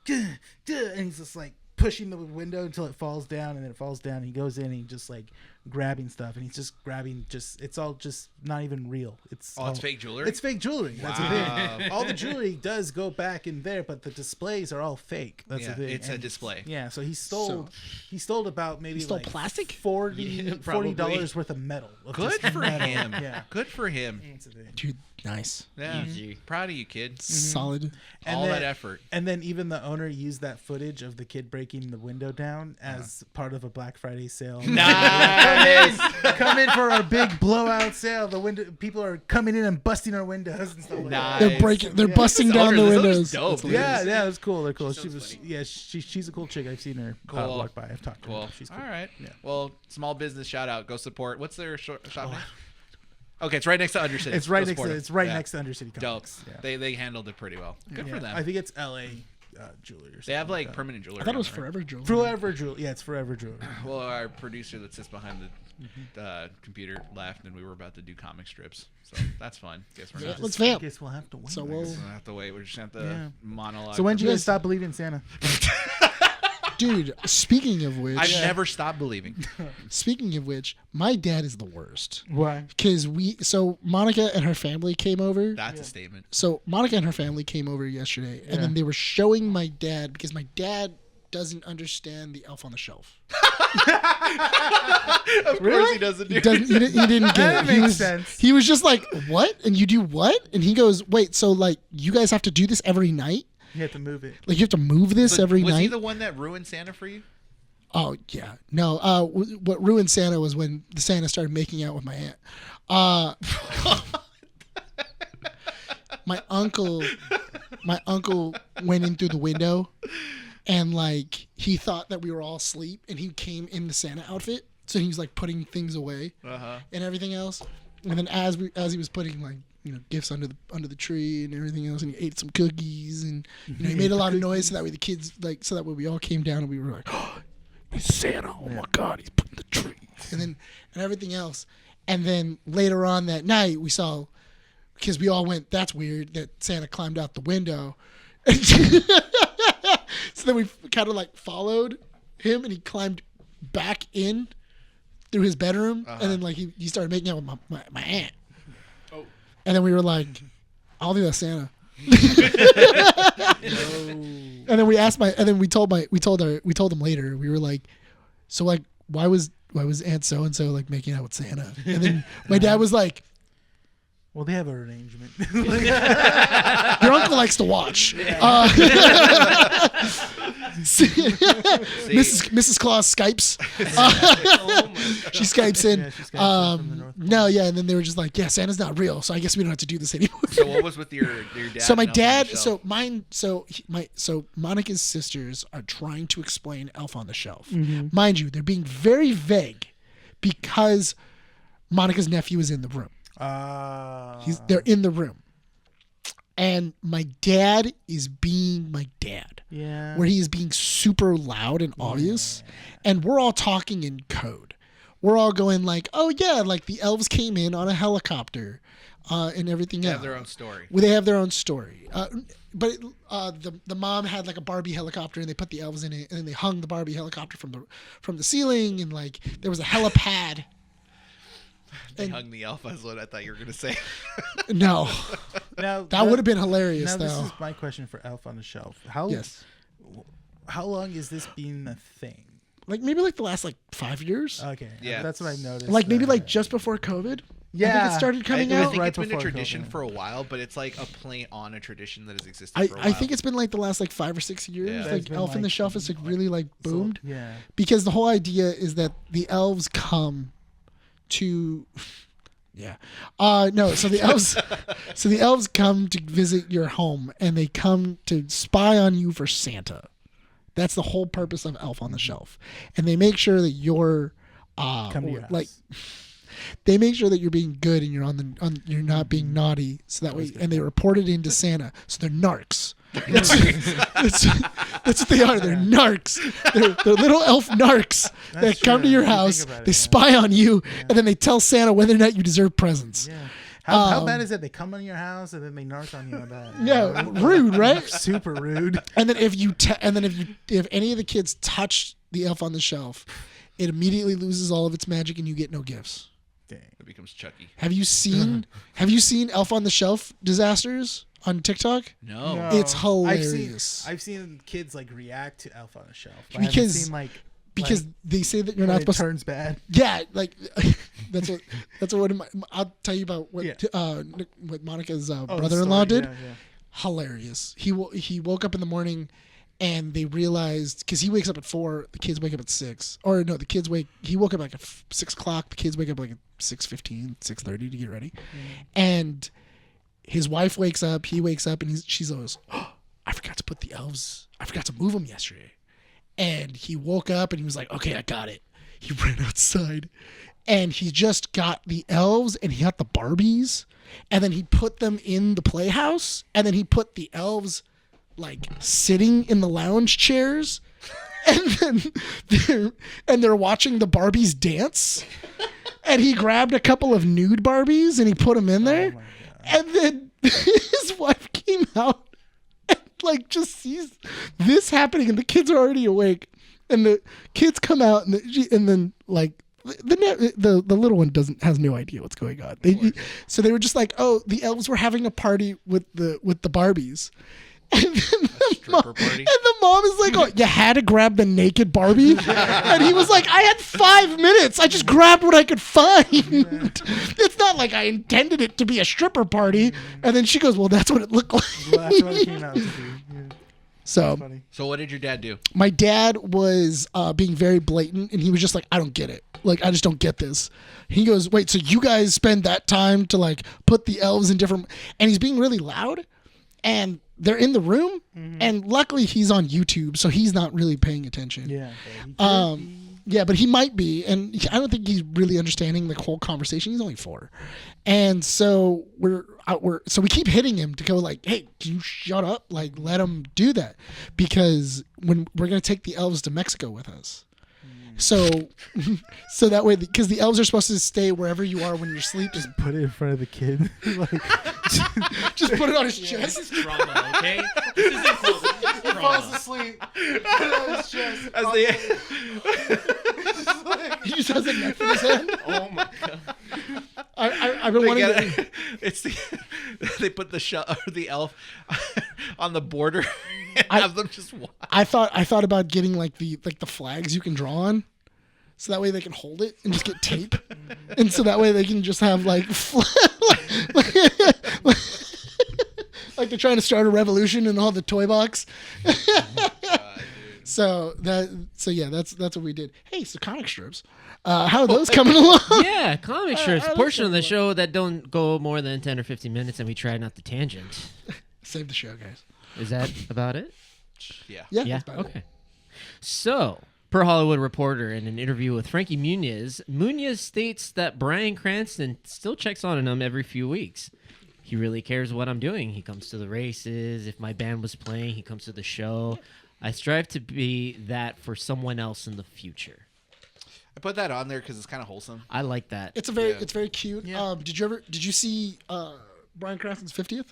gah," and he's just like pushing the window until it falls down, and then it falls down. And he goes in and he just like grabbing stuff, and he's just grabbing it's all just not even real. It's fake jewelry. It's fake jewelry. That's the thing. All the jewelry does go back in there, but the displays are all fake. That's the thing. It's a display. Yeah, so he stole about maybe stole like plastic? $40 worth of metal. Good for him. Yeah. Good for him. That's the thing. Dude, nice. Yeah. Easy. Proud of you, kid. Solid. And All then- that effort. And then even the owner used that footage of the kid breaking the window down as part of a Black Friday sale. Nice. Come in for our big blowout sale. The window people are coming in and busting our windows and stuff like that. Nice. They're busting down the This owner's windows. dope, dude. Yeah, that's cool. They're cool. She sounds funny. She's a cool chick. I've seen her Cool. walk by. I've talked to Cool. her. She's cool. All right. Yeah. Well, small business shout out. Go support. What's their shop name? Okay, it's right next to Undercity. It's right Go next support to them. it's right Yeah. next to Undercity Dope. Comics. Yeah. They handled it pretty well. Good for them. I think it's LA jewelry or something. They have like that. permanent jewelry. I thought it on was there, right? Forever Jewelry. Forever Jewelry. Yeah, it's Forever Jewelry. Well, our producer that sits behind the computer left, and we were about to do comic strips. So that's fun. Guess we're not. Let's I vamp. guess we'll have to wait. So We'll we'll, have to wait. We're just gonna have to Yeah. monologue. So when did you Yes. guys stop believing in Santa? dude. Speaking of which, I never stopped believing. my dad is the worst Why? because Monica and her family came over. That's a statement. So Monica and her family came over yesterday, and then they were showing my dad because my dad doesn't understand the Elf on the Shelf. Of course he doesn't. He didn't get That it. He makes was, sense. He was just like, "What? And you do what?" And he goes, "Wait, so like you guys have to do this every night? You have to move it. Like you have to move this every was night?" he the one that ruined Santa for you? Oh yeah, no. What ruined Santa was when the Santa started making out with my aunt. My uncle went in through the window, and like he thought that we were all asleep, and he came in the Santa outfit, so he was like putting things away and everything else. And then as he was putting like gifts under the tree and everything else, and he ate some cookies, and he made a lot of noise so that way the kids so that way we all came down and we were like, oh, he's Santa! Oh my God, he's putting the tree and everything else. And then later on that night we saw, because we all went, that's weird that Santa climbed out the window. So then we kind of like followed him, and he climbed back in through his bedroom, and then like he started making out with my aunt. Oh. And then we were like, I don't think that's Santa. And then we told them later. We were like, so like why was Aunt so and so like making out with Santa? And then my dad was like, Well, they have an arrangement. your uncle likes to watch. Mrs. Claus Skypes. She Skypes in. Yeah, she Skypes in from the North Pole. No, yeah, and then they were just like, yeah, Santa's not real, so I guess we don't have to do this anymore. So what was with your dad? So my and Elf on the dad, Shelf? so Monica's sisters are trying to explain Elf on the Shelf. Mm-hmm. Mind you, they're being very vague because Monica's nephew is in the room. They're in the room, and my dad is being my dad. Yeah. Where he is being super loud and obvious, and we're all talking in code. We're all going like, "Oh yeah, like the elves came in on a helicopter, and everything They else." have their own story. Well, they have their own story. But the mom had like a Barbie helicopter, and they put the elves in it, and then they hung the Barbie helicopter from the ceiling, and like there was a helipad. They hung the elf. Is what I thought you were gonna say. No, Now that would have been hilarious Now this though. is my question for Elf on the Shelf. Yes, How long is this been a thing? like maybe like the last like 5 years. Okay. Yeah. That's what I noticed. Like maybe like just before COVID. I think it started coming I out. think right it's been a before tradition COVID. for a while, but it's like a play on a tradition that has existed I for a while. think it's been like the last like 5 or 6 years. Yeah. It's Like been, Elf on the like, Shelf has like really like boomed Yeah. because the whole idea is that the elves come to no, so the elves come to visit your home, and they come to spy on you for Santa. That's the whole purpose of Elf on the Shelf. And they make sure that you're Come to your house. like they make sure that you're being good and you're you're not being naughty, so that way, and they report it into Santa. So they're narcs. That's what they are. They're narcs. They're little elf narcs that That's come to true. your If you house. think about it, They yeah. spy on you, and then they tell Santa whether or not you deserve presents. Yeah. How bad is it? They come on your house and then they narc on you on that. Yeah, rude, right? Super rude. And then if any of the kids touch the elf on the shelf, it immediately loses all of its magic and you get no gifts. Dang. It becomes Chucky. Have you seen Elf on the Shelf disasters on TikTok? No. It's hilarious. I've seen kids like react to Elf on the Shelf. Because they say that you're not supposed to. Turns bad. Yeah, like that's what I'll tell you about what Monica's brother-in-law did. Yeah, yeah. Hilarious. He woke up in the morning and they realized, because he wakes up at 4, the kids wake up at 6. Or no, he woke up like at 6 o'clock, the kids wake up like at 6:15, 6:30 to get ready. And his wife wakes up, he wakes up, and she's always, oh, I forgot to move them yesterday. And he woke up and he was like, okay, I got it. He ran outside and he just got the elves and he got the Barbies, and then he put them in the playhouse, and then he put the elves like sitting in the lounge chairs, and then they're watching the Barbies dance, and he grabbed a couple of nude Barbies and he put them in there, and then his wife came out and like just sees this happening, and the kids are already awake, and the kids come out, and then like the little one has no idea what's going on. So they were just like, oh, the elves were having a party with the Barbies. And then the mom is like, oh, you had to grab the naked Barbie? And he was like, I had 5 minutes. I just grabbed what I could find. It's not like I intended it to be a stripper party. And then she goes, well, that's what it looked like. Well, that's what it came out to be. Yeah. So what did your dad do? My dad was being very blatant, and he was just like, I don't get it. Like, I just don't get this. He goes, wait, so you guys spend that time to like put the elves in different, and he's being really loud, and they're in the room, and luckily he's on YouTube, so he's not really paying attention. Yeah. Yeah, but he might be, and I don't think he's really understanding the whole conversation. He's only 4, and so so we keep hitting him to go like, hey, can you shut up? Like, let him do that, because when we're gonna take the elves to Mexico with us. So that way, because the elves are supposed to stay wherever you are when you're sleeping. Just put it in front of the kid. Like, just put it on his chest. This is trauma, okay? This is he falls asleep. Put it on his chest. He just has a knife in his hand. Oh my god! I've been wanting to. They put the elf on the border and have them just walk. I thought about getting like the flags you can draw on, so that way they can hold it and just get tape, and so that way they can just have like they're trying to start a revolution in all the toy box. So that's what we did. Hey, so comic strips, how are those coming along? Yeah, comic strips. Portion of the show that don't go more than 10 or 15 minutes, and we try not to tangent. Save the show, guys. Is that about it? Yeah. That's about Okay. So, per Hollywood Reporter, in an interview with Frankie Muniz states that Bryan Cranston still checks on him every few weeks. He really cares what I'm doing. He comes to the races. If my band was playing, he comes to the show. I strive to be that for someone else in the future. I put that on there because it's kind of wholesome. I like that. It's very cute. Yeah. Did you see Bryan Cranston's 50th?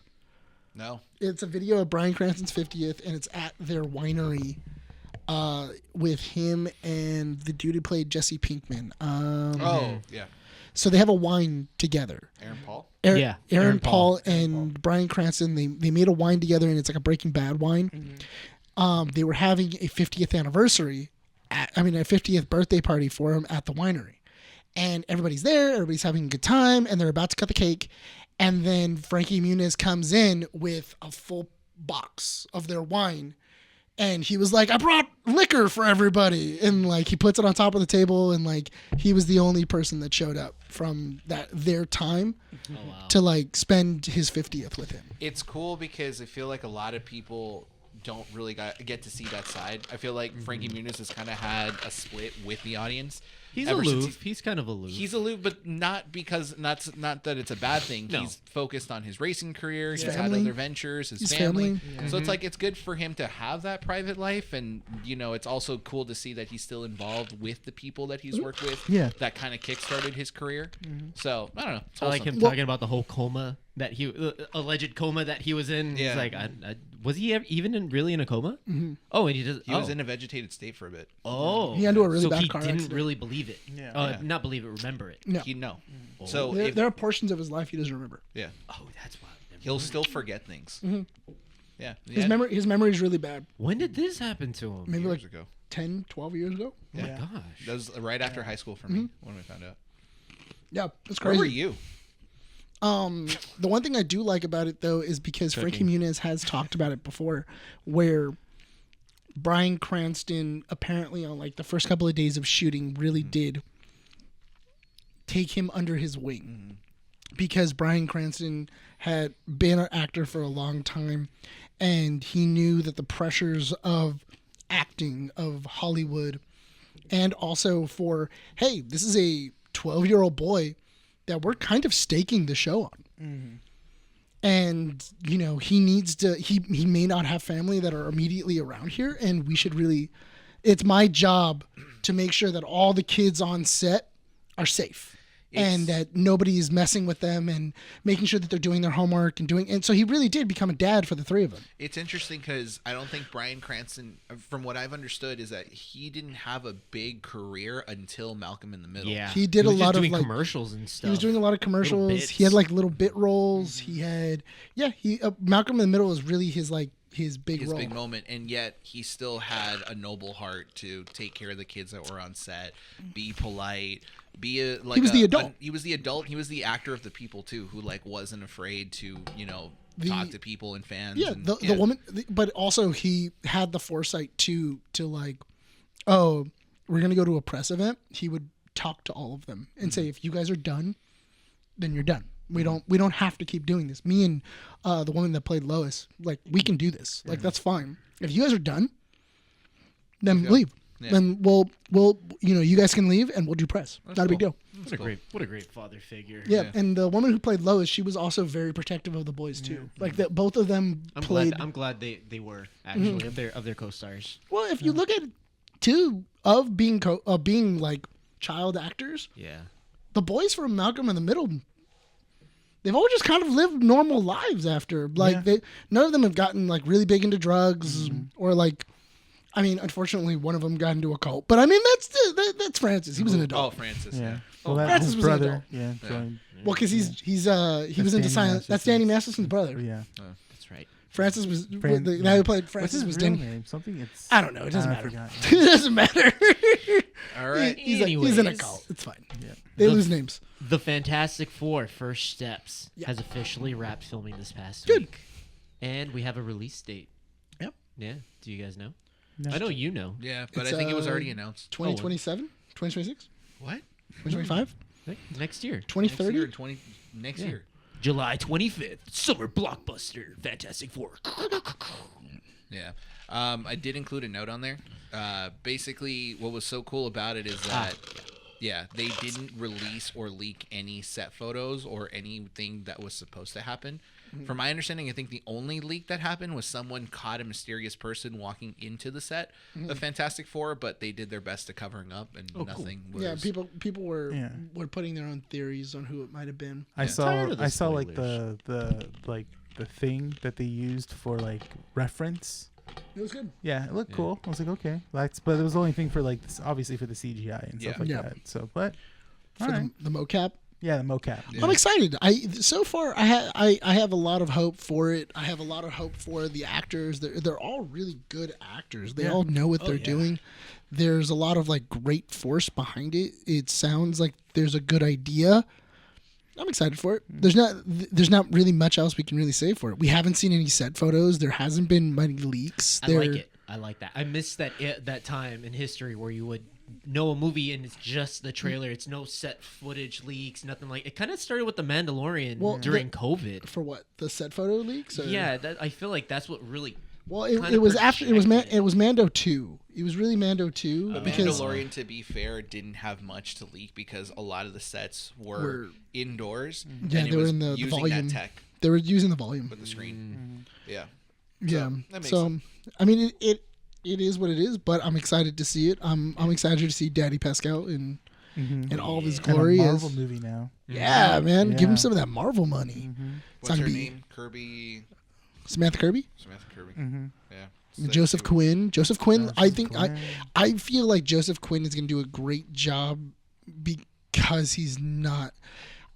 No. It's a video of Bryan Cranston's 50th, and it's at their winery with him and the dude who played Jesse Pinkman. Yeah. So they have a wine together. Aaron Paul? Aaron Paul and Bryan Cranston, they made a wine together, and it's like a Breaking Bad wine. They were having a 50th anniversary, a 50th birthday party for him at the winery. And everybody's there, everybody's having a good time, and they're about to cut the cake. And then Frankie Muniz comes in with a full box of their wine. And he was like, I brought liquor for everybody. And like, he puts it on top of the table, and like, he was the only person that showed up from their time to like spend his 50th with him. It's cool because I feel like a lot of people don't really get to see that side. I feel like Frankie Muniz has kind of had a split with the audience. He's ever since aloof. He's kind of aloof. He's aloof, but not because not that it's a bad thing. No. He's focused on his racing career. He's family. had other ventures. His family. So it's like it's good for him to have that private life, and it's also cool to see that he's still involved with the people that he's worked with. Yeah. That kind of kickstarted his career. So I don't know. It's I like awesome. him talking about the whole coma that alleged coma that he was in. Yeah. He's like, was he even really in a coma? Oh, and he does. He was in a vegetated state for a bit. Oh, He got into a really so bad he car didn't accident. really believe it. Yeah. Not believe it, remember it. No. No. So There are portions of his life he doesn't remember. yeah, Oh, that's why. he'll still forget things. Yeah. His memory is really bad. When did this happen to him? Maybe Years like ago. 10, 12 years ago. Oh my Yeah. gosh. That was right after high school for me when we found out. Yeah, it's Where crazy. were you? The one thing I do like about it though is because Frankie Muniz has talked about it before, where Bryan Cranston apparently on like the first couple of days of shooting really did take him under his wing, because Bryan Cranston had been an actor for a long time, and he knew that the pressures of acting, of Hollywood, and also for, hey, this is a 12-year-old boy that we're kind of staking the show on. And, he needs to, he may not have family that are immediately around here, and we should really, it's my job to make sure that all the kids on set are safe. And that nobody is messing with them and making sure that they're doing their homework and so he really did become a dad for the three of them. It's interesting because I don't think Bryan Cranston, from what I've understood, is that he didn't have a big career until Malcolm in the Middle. Yeah. He did was a just lot of, doing like- commercials and stuff. He was doing a lot of commercials. bits. He had like little bit roles. He had, Malcolm in the Middle was really his big His role. big moment, and yet he still had a noble heart to take care of the kids that were on set, be polite, be a like. He was the adult. He was the adult. He was the actor of the people too, who like wasn't afraid to talk to people and fans. Yeah, and, the woman, but also he had the foresight to like, oh, we're gonna go to a press event. He would talk to all of them and say, if you guys are done, then you're done. We don't have to keep doing this. Me and the woman that played Lois, like, we can do this. Like, that's fine. If you guys are done, then leave. Yeah. Then we'll you guys can leave and we'll do press. That's Not a big cool. deal. What a great father figure. Yeah, and the woman who played Lois, she was also very protective of the boys too. Like that, both of them played. I'm glad they were actually of their co-stars. Well, if you look at two of being being like child actors, Yeah. the boys from Malcolm in the Middle, they've all just kind of lived normal lives after. Like none of them have gotten like really big into drugs or like. I mean, unfortunately, one of them got into a cult. But I mean, that's Francis. He was an Oh, adult. Francis. Yeah. Yeah. Well, that's Francis his was an brother. adult. Yeah. Joined. Well, because he was into Danny silent. That's Danny Masterson's- Masterson's brother. Yeah. That's right. Francis was the Fran- guy who played What's Francis his was real Danny. name? Something. It's. I don't know. It doesn't I matter. forgot. It doesn't matter. All right. He's in a Anyways. cult. It's fine. Yeah. They The- lose names. The Fantastic Four: First Steps Yeah. has officially wrapped filming this past Good. week, and we have a release date. Yep. Yeah. Do you guys know? No. I know you know. Yeah, but It's, I think it was already announced. 2027, 2026, What? 2025, Next year, 2030. Next Yeah. year. July 25th, summer blockbuster, Fantastic Four. Yeah. I did include a note on there. Basically, what was so cool about it is that, they didn't release or leak any set photos or anything that was supposed to happen. From my understanding, I think the only leak that happened was someone caught a mysterious person walking into the set of Fantastic Four, but they did their best to covering up, and nothing was. Yeah, people were Yeah. putting their own theories on who it might have been. I Tired of the saw like spoilers. the thing that they used for like reference. It was good. Yeah, it looked cool. I was like, okay, but it was the only thing for like this, obviously for the CGI and stuff like Yeah. that. So, but For all right. the mocap. Yeah, the mocap. Yeah. I'm excited. So far I have a lot of hope for it. I have a lot of hope for the actors. They're all really good actors. They all know what they're doing. There's a lot of like great force behind it. It sounds like there's a good idea. I'm excited for it. There's not really much else we can really say for it. We haven't seen any set photos. There hasn't been many leaks. I like it. I like that. I miss that time in history where you would know a movie and it's just the trailer. It's no set footage leaks, nothing like. It kind of started with The Mandalorian during COVID. For what? The set photo leaks? Or? Yeah, I feel like that's what really Well, kinda it was after it was projected. it was Mando 2. It was really Mando 2 But because Mandalorian, to be fair, didn't have much to leak because a lot of the sets were indoors. Yeah, and it they were was in the using volume. that tech they were using the volume. with the screen. Yeah. Yeah. that makes So, sense. I mean, it is what it is, but I'm excited to see it. I'm excited to see Daddy Pascal in all of his And a glory. Marvel As, movie now. yeah, man, give Yeah. him some of that Marvel money. It's What's not her gonna be name? Kirby. Samantha Kirby, Samantha Kirby. Yeah. Joseph Quinn. Joseph Quinn. I Joseph think Quinn. I feel like Joseph Quinn is gonna do a great job because he's not.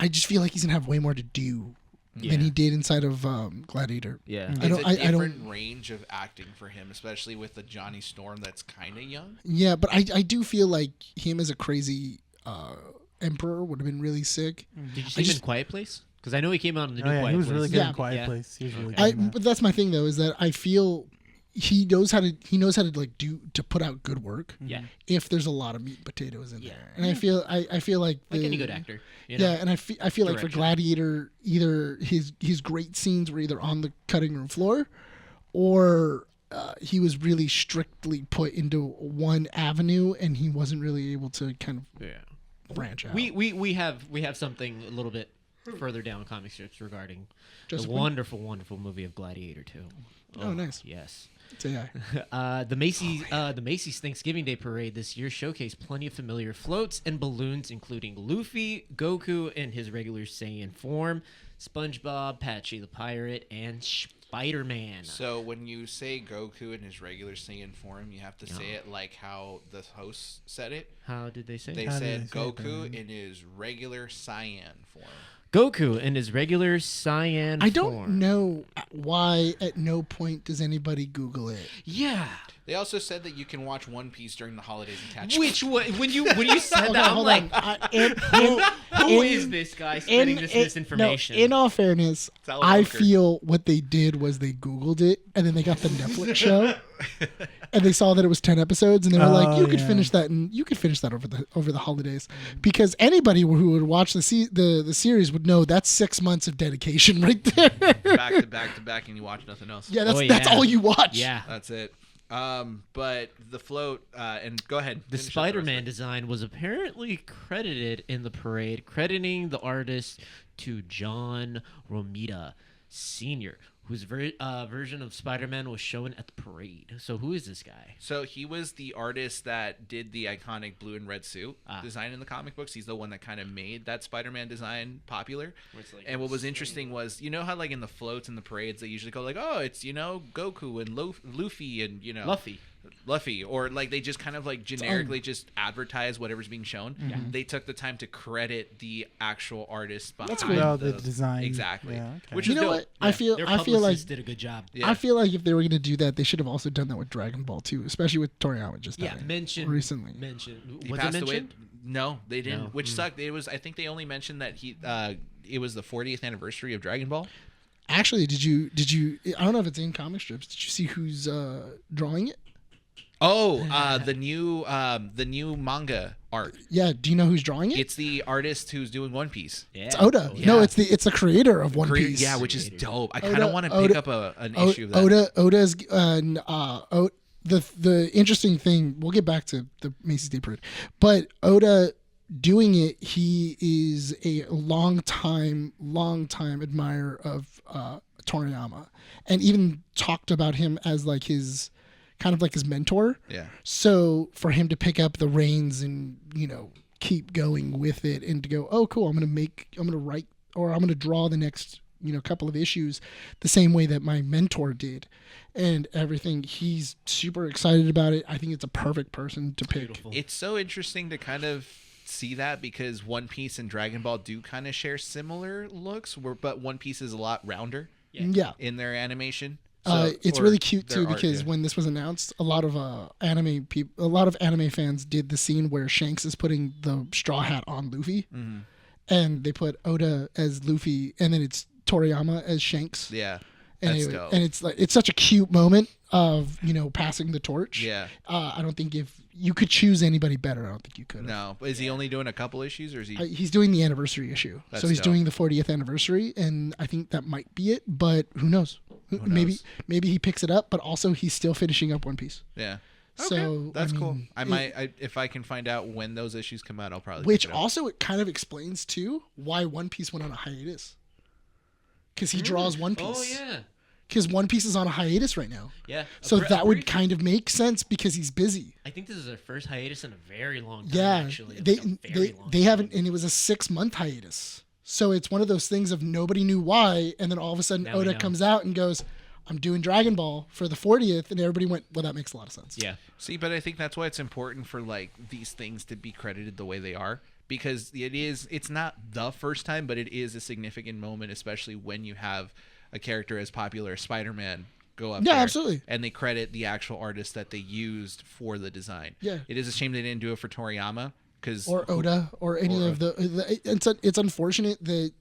I just feel like he's gonna have way more to do than he did inside of Gladiator. Yeah. It's I don't- a I different don't- range of acting for him, especially with the Johnny Storm that's kind of young. Yeah, but I do feel like him as a crazy emperor would have been really sick. Did you see him in Quiet Place? Because I know he came out in the Oh new yeah, Quiet he was Place. really good Yeah. in Quiet Yeah. Place. He was really good. I, in that. but that's my thing though, is that I feel he knows how to like to put out good work. Yeah. If there's a lot of meat and potatoes in Yeah. there, and I feel like Like the- any good actor. You know? Yeah, and I feel like for Direction. Gladiator, either his great scenes were either on the cutting room floor, or he was really strictly put into one avenue, and he wasn't really able to kind of Yeah. branch out. We have something a little bit further down comic strips regarding Joseph the Quinn? wonderful movie of Gladiator 2. Oh, nice. Yes. So, yeah. The Macy's Thanksgiving Day Parade this year showcased plenty of familiar floats and balloons, including Luffy, Goku in his regular Saiyan form, SpongeBob, Patchy the Pirate, and Spider-Man. So when you say Goku in his regular Saiyan form, you have to say it like how the host said it. How did they say? They it? How did said they say it, Goku Bryan? in his regular Saiyan form. Goku in his regular Saiyan I don't form. know why at no point does anybody Google it. Yeah. They also said that you can watch One Piece during the holidays and catch Which when you said Okay, that, I'm hold like, on. who is this guy spreading this misinformation? No, in all fairness, Alan I Walker. feel what they did was they Googled it, and then they got the Netflix show, and they saw that it was 10 episodes, and they were like, Oh, "You could yeah. finish that, and you could finish that over the holidays," because anybody who would watch the series would know that's 6 months of dedication right there. back to back to back, and you watch nothing else. Yeah, that's Oh, that's yeah. all you watch. yeah. That's it. But the float, and go ahead. The finish up rest Spider-Man of it. design was apparently credited in the parade, crediting the artist to John Romita Sr., whose version of Spider-Man was shown at the parade. So who is this guy? So he was the artist that did the iconic blue and red suit Ah. design in the comic books. He's the one that kind of made that Spider-Man design popular. Where it's like And what was interesting was, you know how like in the floats and the parades they usually go like, oh, it's Goku and Luffy and Luffy, or like they just kind of like generically just advertise whatever's being shown. They took the time to credit the actual artist behind That's cool. Oh, the design. Exactly. Yeah, okay. Which You is know dope. what? I feel Their like publicists did a good job. Yeah. I feel like if they were going to do that, they should have also done that with Dragon Ball too, especially with Toriyama just Yeah, dying mentioned recently. He Was it passed away. mentioned? No, they didn't, No. which sucked. It was. I think they only mentioned that it was the 40th anniversary of Dragon Ball. Actually, did you? I don't know if it's in comic strips. Did you see who's drawing it? Oh, the new manga art. Yeah. Do you know who's drawing it? It's the artist who's doing One Piece. Yeah. It's Oda. Yeah. No, it's the creator of One Piece. Yeah, which is dope. I kind Oda- of want to Oda- pick up an issue of that. Oda's the interesting thing. We'll get back to the Macy's Day Parade, but Oda doing it. He is a long time admirer of Toriyama, and even talked about him as like his kind of like his mentor. Yeah. So for him to pick up the reins and keep going with it and to go, oh cool, I'm gonna write or I'm gonna draw the next couple of issues the same way that my mentor did and everything. He's super excited about it. I think it's a perfect person to pick. Beautiful. It's so interesting to kind of see that because One Piece and Dragon Ball do kind of share similar looks, but One Piece is a lot rounder Yeah. in their animation. It's or really cute their too art, because yeah. when this was announced, a lot of anime fans did the scene where Shanks is putting the straw hat on Luffy, Mm-hmm. and they put Oda as Luffy, and then it's Toriyama as Shanks. Yeah, And, that's anyway, dope. and it's like it's such a cute moment of passing the torch. Yeah. I don't think if you could choose anybody better, I don't think you could. No, but is he only doing a couple issues, or is he? He's doing the anniversary issue, That's so he's dope. doing the 40th anniversary, and I think that might be it. But who knows? Maybe knows? he picks it up, but also he's still finishing up One Piece. Yeah. So Okay, that's cool. mean, I might, if I can find out when those issues come out, I'll probably. Which pick it up. also it kind of explains too why One Piece went on a hiatus. Because he draws One Piece. Oh yeah. Because One Piece is on a hiatus right now. Yeah. So that would kind of make sense because he's busy. I think this is their first hiatus in a very long time. Yeah, Actually, they haven't, and it was a 6-month hiatus. So it's one of those things of nobody knew why, and then all of a sudden Now we Oda know. comes out and goes, "I'm doing Dragon Ball for the 40th," and everybody went, "Well, that makes a lot of sense." Yeah. See, but I think that's why it's important for like these things to be credited the way they are, because it's not the first time, but it is a significant moment, especially when you have a character as popular as Spider-Man go up Yeah, there, absolutely. and they credit the actual artist that they used for the design. Yeah. It is a shame they didn't do it for Toriyama, because Or Oda, or any of the it's unfortunate that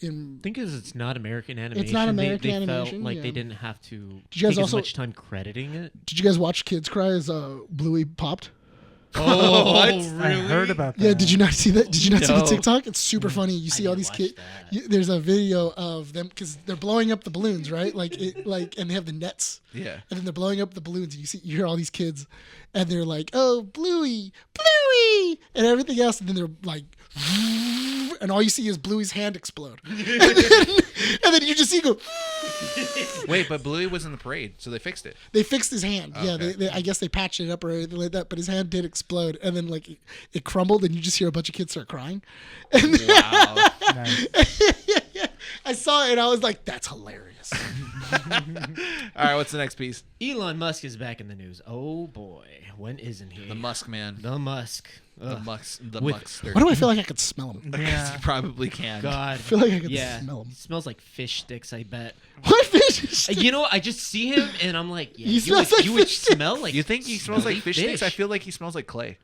I think it's not American animation. It's not American they animation, Felt like yeah. they didn't have to Did you guys take also- as much time crediting it. Did you guys watch kids cry as Bluey popped? Oh, what? I heard about that. Yeah, did you not see that? Did you not see the No. TikTok? It's super funny. You see all didn't these watch kids. that. There's a video of them because they're blowing up the balloons, right? And they have the nets. yeah. And then they're blowing up the balloons, and you hear all these kids, and they're like, "Oh, Bluey, Bluey," and everything else, and then they're like, and all you see is Bluey's hand explode, and then you just see go. Wait, but Bluey was in the parade, so they fixed it. They fixed his hand. Yeah, Okay. I guess they patched it up or anything like that, but his hand did explode, and then like it crumbled, and you just hear a bunch of kids start crying. And Wow. Nice. I saw it, and I was like, "That's hilarious." All right, what's the next piece? Elon Musk is back in the news. Oh boy, when isn't he? The Musk man. The Musk. The Ugh. Muskster. Why do I feel like I could smell him? Yeah. You probably can. God. I feel like I could Yeah. smell him. He smells like fish sticks. I bet. What fish? You know, I just see him and I'm like, yeah, He you smells would, like you would fish sticks. smell like. You think he smells like smelly fish sticks? I feel like he smells like clay.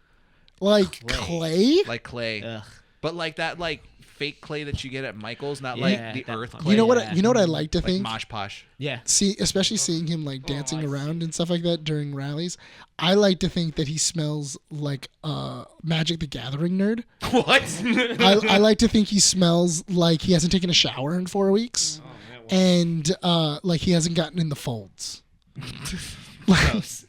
Like Clay. clay? Like clay. Ugh. But like that like fake clay that you get at Michael's, not Yeah, like the that earth fun. clay. You know what? Yeah. You know what I like to Like think. Mosh Posh. Yeah. See, especially seeing him like dancing I around and stuff like that during rallies. I like to think that he smells like a Magic the Gathering nerd. What? I like to think he smells like he hasn't taken a shower in 4 weeks, and like he hasn't gotten in the folds. Gross.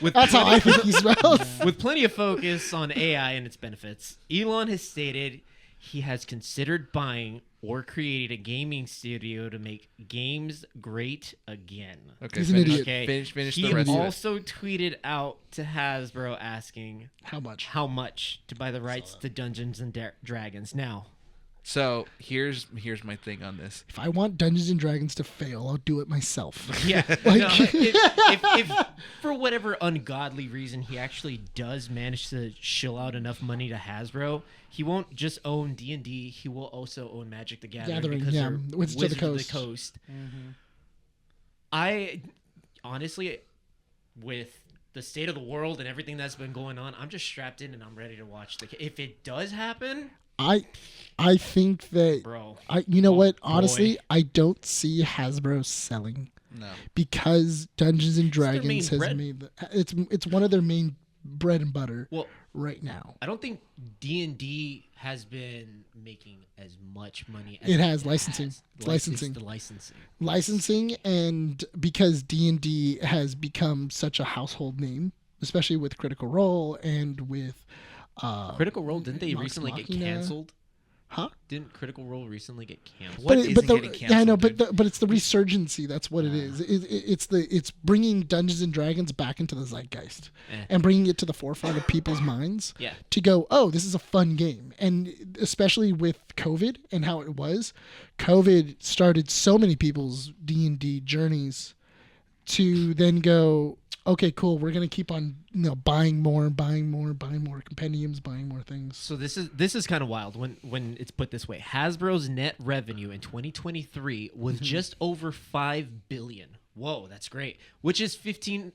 With That's how I think he smells. With plenty of focus on AI and its benefits, Elon has stated he has considered buying or creating a gaming studio to make games great again. Okay, He's an finish, idiot. Okay. finish He the rest of it. also tweeted out to Hasbro asking How much? how much to buy the rights to Dungeons and Dragons. Now, So here's my thing on this. If I want Dungeons and Dragons to fail, I'll do it myself. yeah, Like- no, if for whatever ungodly reason he actually does manage to shill out enough money to Hasbro, he won't just own D&D. He will also own Magic the Gathering because yeah, they're Wizards of the Wizards Coast. I honestly, with the state of the world and everything that's been going on, I'm just strapped in and I'm ready to watch. If it does happen, I think that bro, you know Oh, what? Honestly, boy. I don't see Hasbro selling No. because Dungeons and their main Dragons has bread. made it's one of their main bread and butter well, right now. I don't think D&D has been making as much money as It has licensing. has. It's licensing. The licensing. Licensing, and because D&D has become such a household name, especially with Critical Role and with Critical Role, didn't they Nox recently get Machina. canceled? Huh? Didn't Critical Role recently get canceled? What but isn't but getting yeah, I know, canceled, but it's the resurgency. That's what it is. It's bringing Dungeons and Dragons back into the zeitgeist and bringing it to the forefront of people's minds. Yeah. To go, oh, this is a fun game, and especially with COVID and how it was, COVID started so many people's D&D journeys to then go, okay, cool, we're gonna keep on buying more compendiums, buying more things. So this is kind of wild when it's put this way. Hasbro's net revenue in 2023 was just over $5 billion. Whoa, that's great. Which is 15%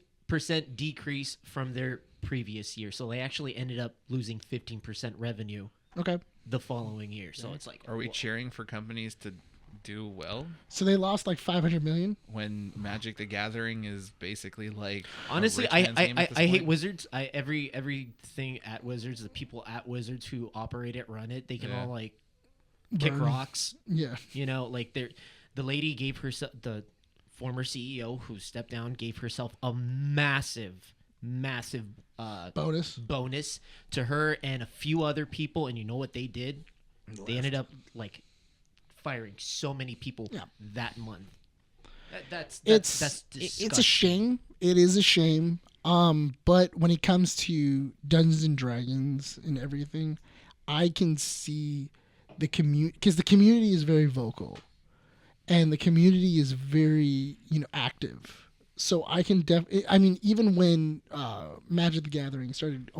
decrease from their previous year. So they actually ended up losing 15% revenue Okay. the following year. So it's like, Are we whoa. cheering for companies to do well So they lost like 500 million. when Magic the Gathering is basically like a Honestly, rich I man's game at this hate point? Wizards. Everything at Wizards, the people at Wizards who operate it, run it, they can Yeah. all like kick Burn. rocks. Yeah. You know, like The lady gave herself, the former CEO who stepped down, gave herself a massive bonus to her and a few other people. And you know what they did? They ended up like firing so many people that month. That's disgusting. It's a shame. It is a shame. But when it comes to Dungeons and Dragons and everything, I can see the community, because the community is very vocal, and the community is very active. So I can I mean, even when Magic the Gathering started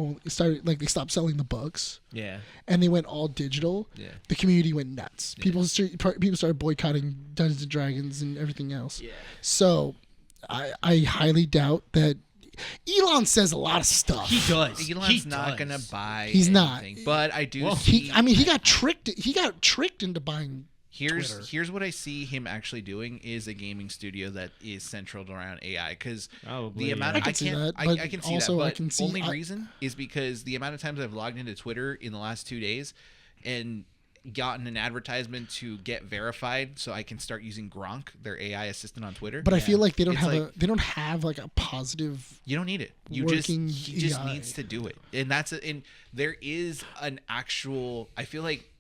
like they stopped selling the books, and they went all digital, the community went nuts. People started boycotting Dungeons and Dragons and everything else. So I highly doubt that. Elon says a lot of stuff. He does. Elon's not gonna buy. He's anything, not. But I do. He got tricked. He got tricked into buying. Here's what I see him actually doing is a gaming studio that is centered around AI, because the amount I can see that. But only reason is because the amount of times I've logged into Twitter in the last 2 days and gotten an advertisement to get verified so I can start using Gronk, their AI assistant on Twitter. But I feel like they don't have a positive. You don't need it. He just needs to do it, and there is an actual. I feel like,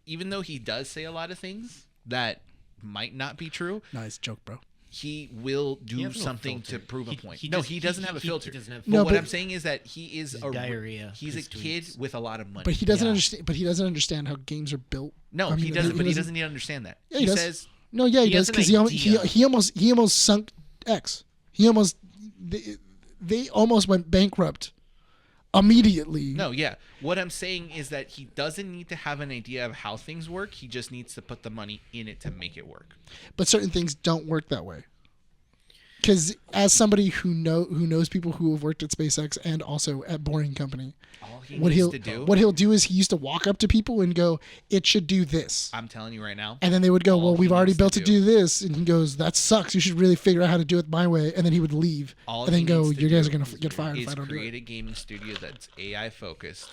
even though he does say a lot of things that might not be true. Nice joke, bro. He will do something to prove a point. He doesn't have a filter. But what I'm saying is that he is diarrhea. He's a kid with a lot of money. But he doesn't understand. But he doesn't understand how games are built. No, he doesn't. But he doesn't need to understand that. Yeah, he does. Says, no, yeah, he does, because he almost sunk X. They almost went bankrupt immediately. No, yeah. What I'm saying is that he doesn't need to have an idea of how things work. He just needs to put the money in it to make it work. But certain things don't work that way. Because as somebody who knows people who have worked at SpaceX and also at Boring Company, what he'll do is he used to walk up to people and go, "It should do this." I'm telling you right now. And then they would go, "Well, we've already built to do this," and he goes, "That sucks. You should really figure out how to do it my way." And then he would leave, and then go, "You guys are gonna get fired if I don't do it." Create a gaming studio that's AI focused,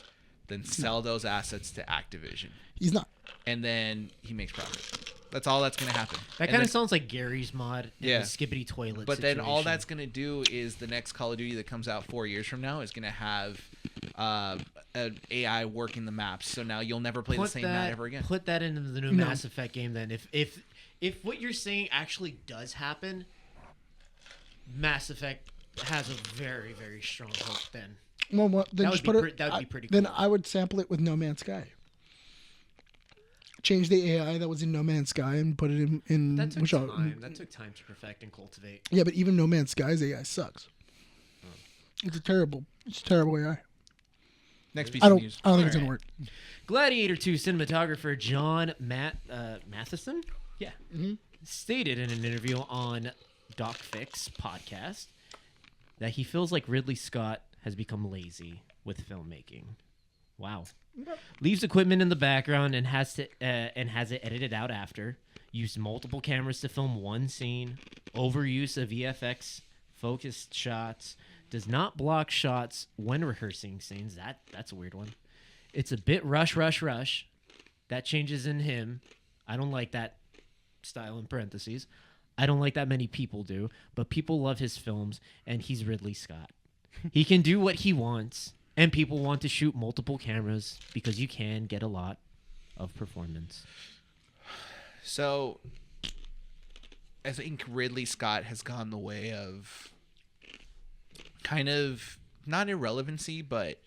then sell those assets to Activision. He's not. And then he makes profit. That's all that's going to happen. That kind of sounds like Gary's mod in the Skibbity Toilet But situation. then all that's going to do is the next Call of Duty that comes out 4 years from now is going to have an AI working the maps. So now you'll never play the same map ever again. Put that into the new Mass Effect game then. If what you're saying actually does happen, Mass Effect has a very, very strong hope then. Well, then just put it. That would be pretty cool. Then I would sample it with No Man's Sky. Change the AI that was in No Man's Sky and put it in that took time. That took time to perfect and cultivate. Yeah, but even No Man's Sky's AI sucks. It's terrible AI. Next piece I of news. don't think it's gonna work. Gladiator 2 cinematographer John Matheson, stated in an interview on Doc Fix podcast that he feels like Ridley Scott has become lazy with filmmaking. Wow. Leaves equipment in the background and has it edited out after. Used multiple cameras to film one scene. Overuse of VFX focused shots. Does not block shots when rehearsing scenes. That's a weird one. It's a bit rush. That changes in him. I don't like that style in parentheses. I don't like that many people do, but people love his films, and he's Ridley Scott. He can do what he wants. And people want to shoot multiple cameras because you can get a lot of performance. So, I think Ridley Scott has gone the way of kind of, not irrelevancy, but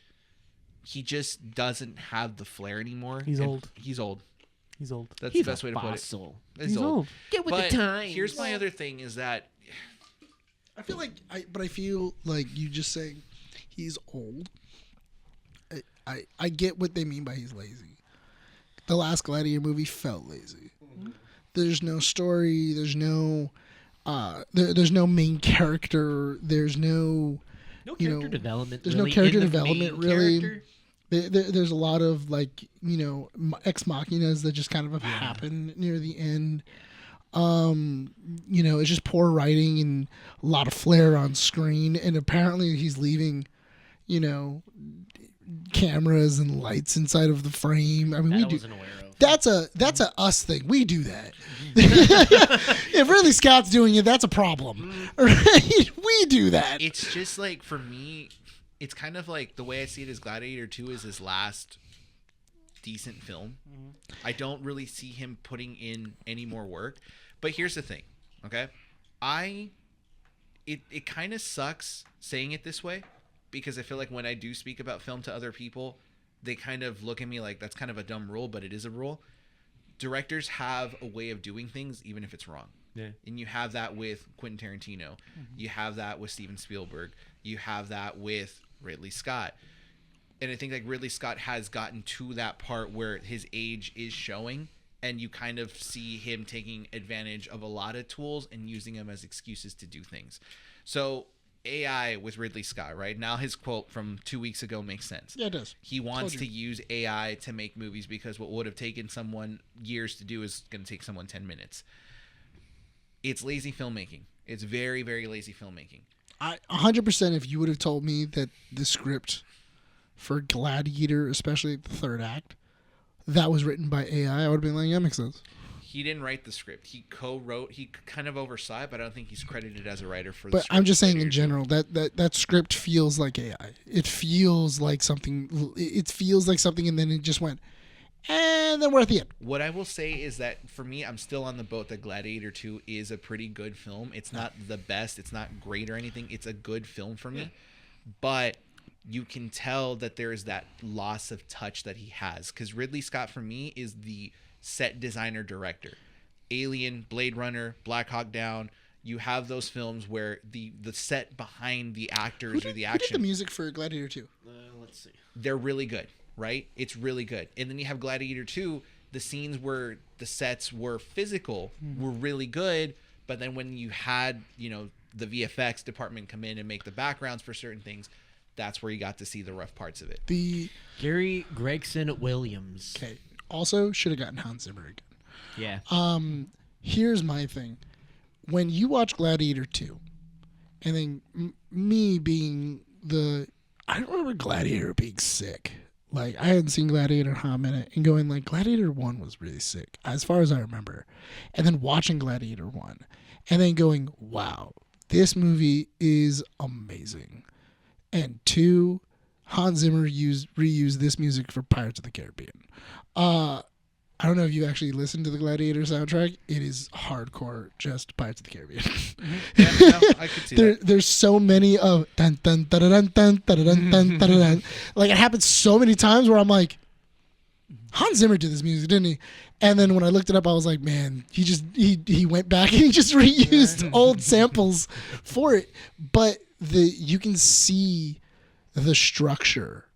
he just doesn't have the flair anymore. He's old. That's the best way to put it. He's old. Get with the times. Here's my other thing is that I feel like you just saying he's old. I get what they mean by he's lazy. The last Gladiator movie felt lazy. Mm-hmm. There's no story. There's no there's no main character. There's no character development. There's really no character in the development main really. Character. There's a lot of ex machinas that just kind of have happened near the end. It's just poor writing and a lot of flair on screen. And apparently he's leaving, cameras and lights inside of the frame. I mean, That we I do. wasn't aware of. That's a us thing. We do that. If Ridley Scott's doing it, that's a problem. Right? We do that. It's just like, for me, it's kind of like the way I see it is Gladiator 2 is his last decent film. I don't really see him putting in any more work. But here's the thing, okay? It kind of sucks saying it this way, because I feel like when I do speak about film to other people, they kind of look at me like that's kind of a dumb rule, but it is a rule. Directors have a way of doing things, even if it's wrong. Yeah. And you have that with Quentin Tarantino. You have that with Steven Spielberg. You have that with Ridley Scott. And I think like Ridley Scott has gotten to that part where his age is showing, and you kind of see him taking advantage of a lot of tools and using them as excuses to do things. So AI with Ridley Scott, right? Now his quote from 2 weeks ago makes sense. Yeah, it does. He wants to use AI to make movies because what would have taken someone years to do is going to take someone 10 minutes. It's lazy filmmaking. It's very, very lazy filmmaking. 100%. If you would have told me that the script for Gladiator, especially the third act, that was written by AI, I would have been like, yeah, makes sense. He didn't write the script. He co-wrote. He kind of oversaw it, but I don't think he's credited as a writer for the But script. I'm just saying in general that script feels like AI. It feels like something. It feels like something, and then it just went, and then we're at the end. What I will say is that for me, I'm still on the boat that Gladiator 2 is a pretty good film. It's not the best. It's not great or anything. It's a good film for me. But you can tell that there is that loss of touch that he has. Because Ridley Scott, for me, is the set designer director. Alien, Blade Runner, Black Hawk Down. You have those films where the set behind the actors or the Who action. did the music for Gladiator 2? Let's see. They're really good, right? It's really good. And then you have Gladiator 2, the scenes where the sets were physical were really good, but then when you had, the VFX department come in and make the backgrounds for certain things, that's where you got to see the rough parts of it. Gary Gregson Williams. Okay. Also, should have gotten Hans Zimmer again. Yeah. Here's my thing. When you watch Gladiator 2, and then me being I don't remember Gladiator being sick. Like, I hadn't seen Gladiator in a hot minute, and going like, Gladiator 1 was really sick, as far as I remember. And then watching Gladiator 1, and then going, wow, this movie is amazing. And 2, Hans Zimmer reused this music for Pirates of the Caribbean. I don't know if you actually listened to the Gladiator soundtrack. It is hardcore, just Pirates of the Caribbean. Yeah, no, I could see that. There's so many of dun dun dun dun dun dun dun dun dun dun. Like, it happens so many times where I'm like, Hans Zimmer did this music, didn't he? And then when I looked it up, I was like, man, he went back and he just reused old samples for it. But you can see the structure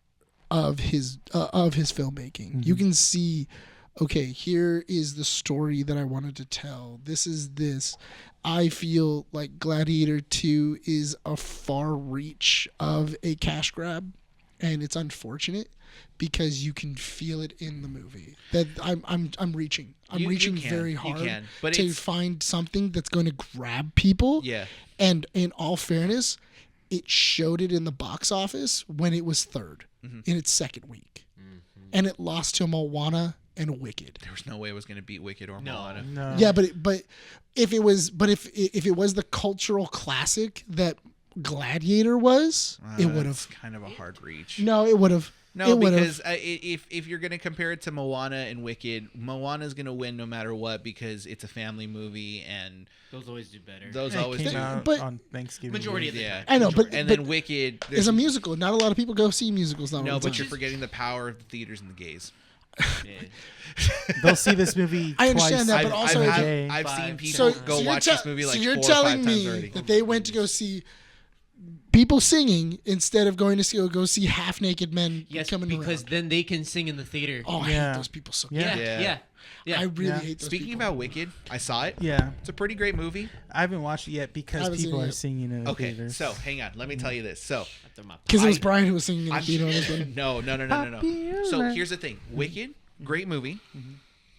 of his filmmaking. You can see, okay, here is the story that I wanted to tell. This is this. I feel like Gladiator 2 is a far reach of a cash grab, and it's unfortunate because you can feel it in the movie. That I'm reaching. I'm reaching very hard to find something that's going to grab people. Yeah. And in all fairness, it showed it in the box office when it was third in its second week. And it lost to Moana and Wicked. There was no way it was going to beat Wicked or Moana. No. Yeah, but if it was the cultural classic that Gladiator was, it would have. Kind of a hard reach. No, it would have. No, because if you're going to compare it to Moana and Wicked, Moana's going to win no matter what because it's a family movie and Those always do better. those It always came do. out But- on Thanksgiving. Majority of the Yeah, I know, but and then Wicked. it's there's- a musical. Not a lot of people go see musicals now. No, but you're forgetting the power of the theaters and the gays. They'll see this movie I twice. understand that, but also a it's- day. I've seen Five. people so go you're watch this movie like so you're 4 or 5 telling times me already. that they went to go see people singing instead of going to go see half naked men Yes, coming because around. then they can sing in the theater. Oh, I Yeah. hate those people so Yeah. much. Yeah. I really Yeah. hate those Speaking people. about Wicked, I saw it. Yeah, It's a pretty great movie. I haven't watched it yet I because haven't seen people it are yet. singing in the Okay, theaters. so hang on. Let me tell you this. So Because it was I- Bryan who was singing in the I'm theater on this one. no. Popular. So here's the thing. Wicked, great movie.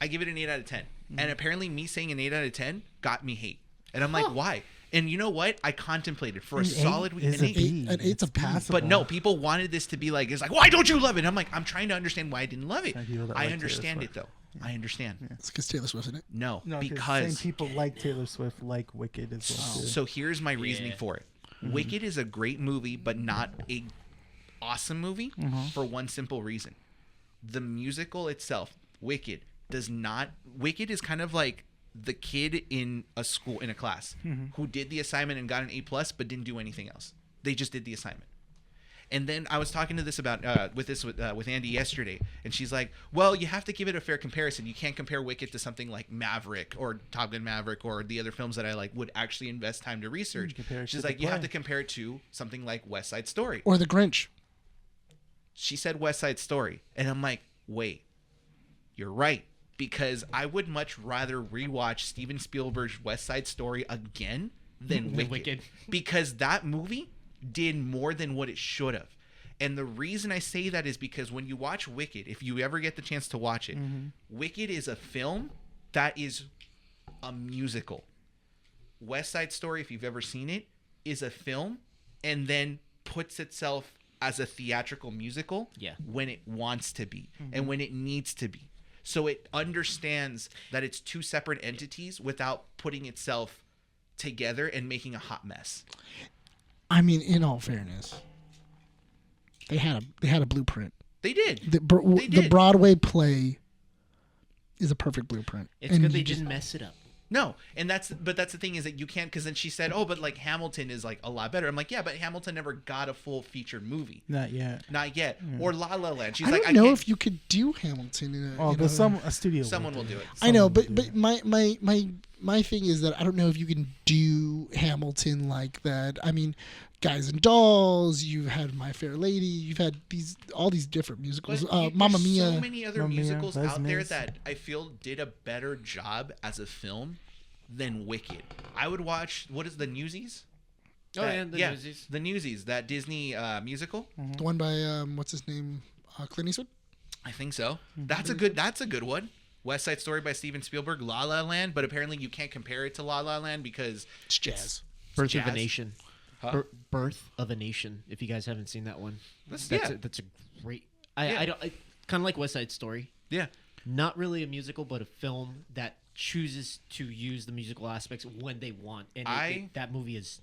I give it an 8 out of 10. And apparently me saying an 8 out of 10 got me hate. And I'm like, why? And you know what? I contemplated for a An solid eight week. is An a eight. B. An eight's a It's B. passable. But no, people wanted this to be like, it's like, why don't you love it? And I'm like, I'm trying to understand why I didn't love it. Some people that I like understand Taylor it though. I understand. It's because Taylor Swift in it. No, No, because same people like Taylor Swift like Wicked as well. Too. so here's my reasoning for it. Wicked is a great movie, but not a awesome movie for one simple reason. The musical itself, Wicked, does not. Wicked is kind of like the kid in a school in a class who did the assignment and got an A+, but didn't do anything else. They just did the assignment. And then I was talking to this about with Andy yesterday, and she's like, "Well, you have to give it a fair comparison. You can't compare Wicked to something like Maverick or Top Gun Maverick or the other films that I like would actually invest time to research." Compare it She's to like, the "You have play. to compare it to something like West Side Story." Or The Grinch. She said West Side Story, and I'm like, "Wait, you're right." Because I would much rather rewatch Steven Spielberg's West Side Story again than Wicked. Because that movie did more than what it should have. And the reason I say that is because when you watch Wicked, if you ever get the chance to watch it, Wicked is a film that is a musical. West Side Story, if you've ever seen it, is a film and then puts itself as a theatrical musical when it wants to be and when it needs to be. So it understands that it's two separate entities without putting itself together and making a hot mess. I mean, in all fairness, they had a blueprint. They did. The did. Broadway play is a perfect blueprint. It's And good they you just- didn't mess it up. No, and that's the thing is that you can't, because then she said, "Oh, but like Hamilton is like a lot better." I'm like, "Yeah, but Hamilton never got a full featured movie, Not yet. not yet." Or La La Land. She's I like, don't "I know can't." if you could do Hamilton in a. Oh, in but a studio. Someone will do it. I know, Someone will but my thing is that I don't know if you can do Hamilton like that. I mean, Guys and Dolls. You've had My Fair Lady. You've had all these different musicals. But Mamma there's Mia. so many other Mamma Mia, musicals Les out there Mis. that I feel did a better job as a film than Wicked. I would watch, what is the Newsies? Newsies. The Newsies, that Disney musical. The one by what's his name, Clint Eastwood. I think so. That's a good one. West Side Story by Steven Spielberg, La La Land, but apparently you can't compare it to La La Land because It's jazz. Birth of a jazz. Nation. Huh? Birth of a Nation. If you guys haven't seen that one, That's that's a great. I don't. Kind of like West Side Story. yeah. Not really a musical, but a film that chooses to use the musical aspects when they want. And that movie is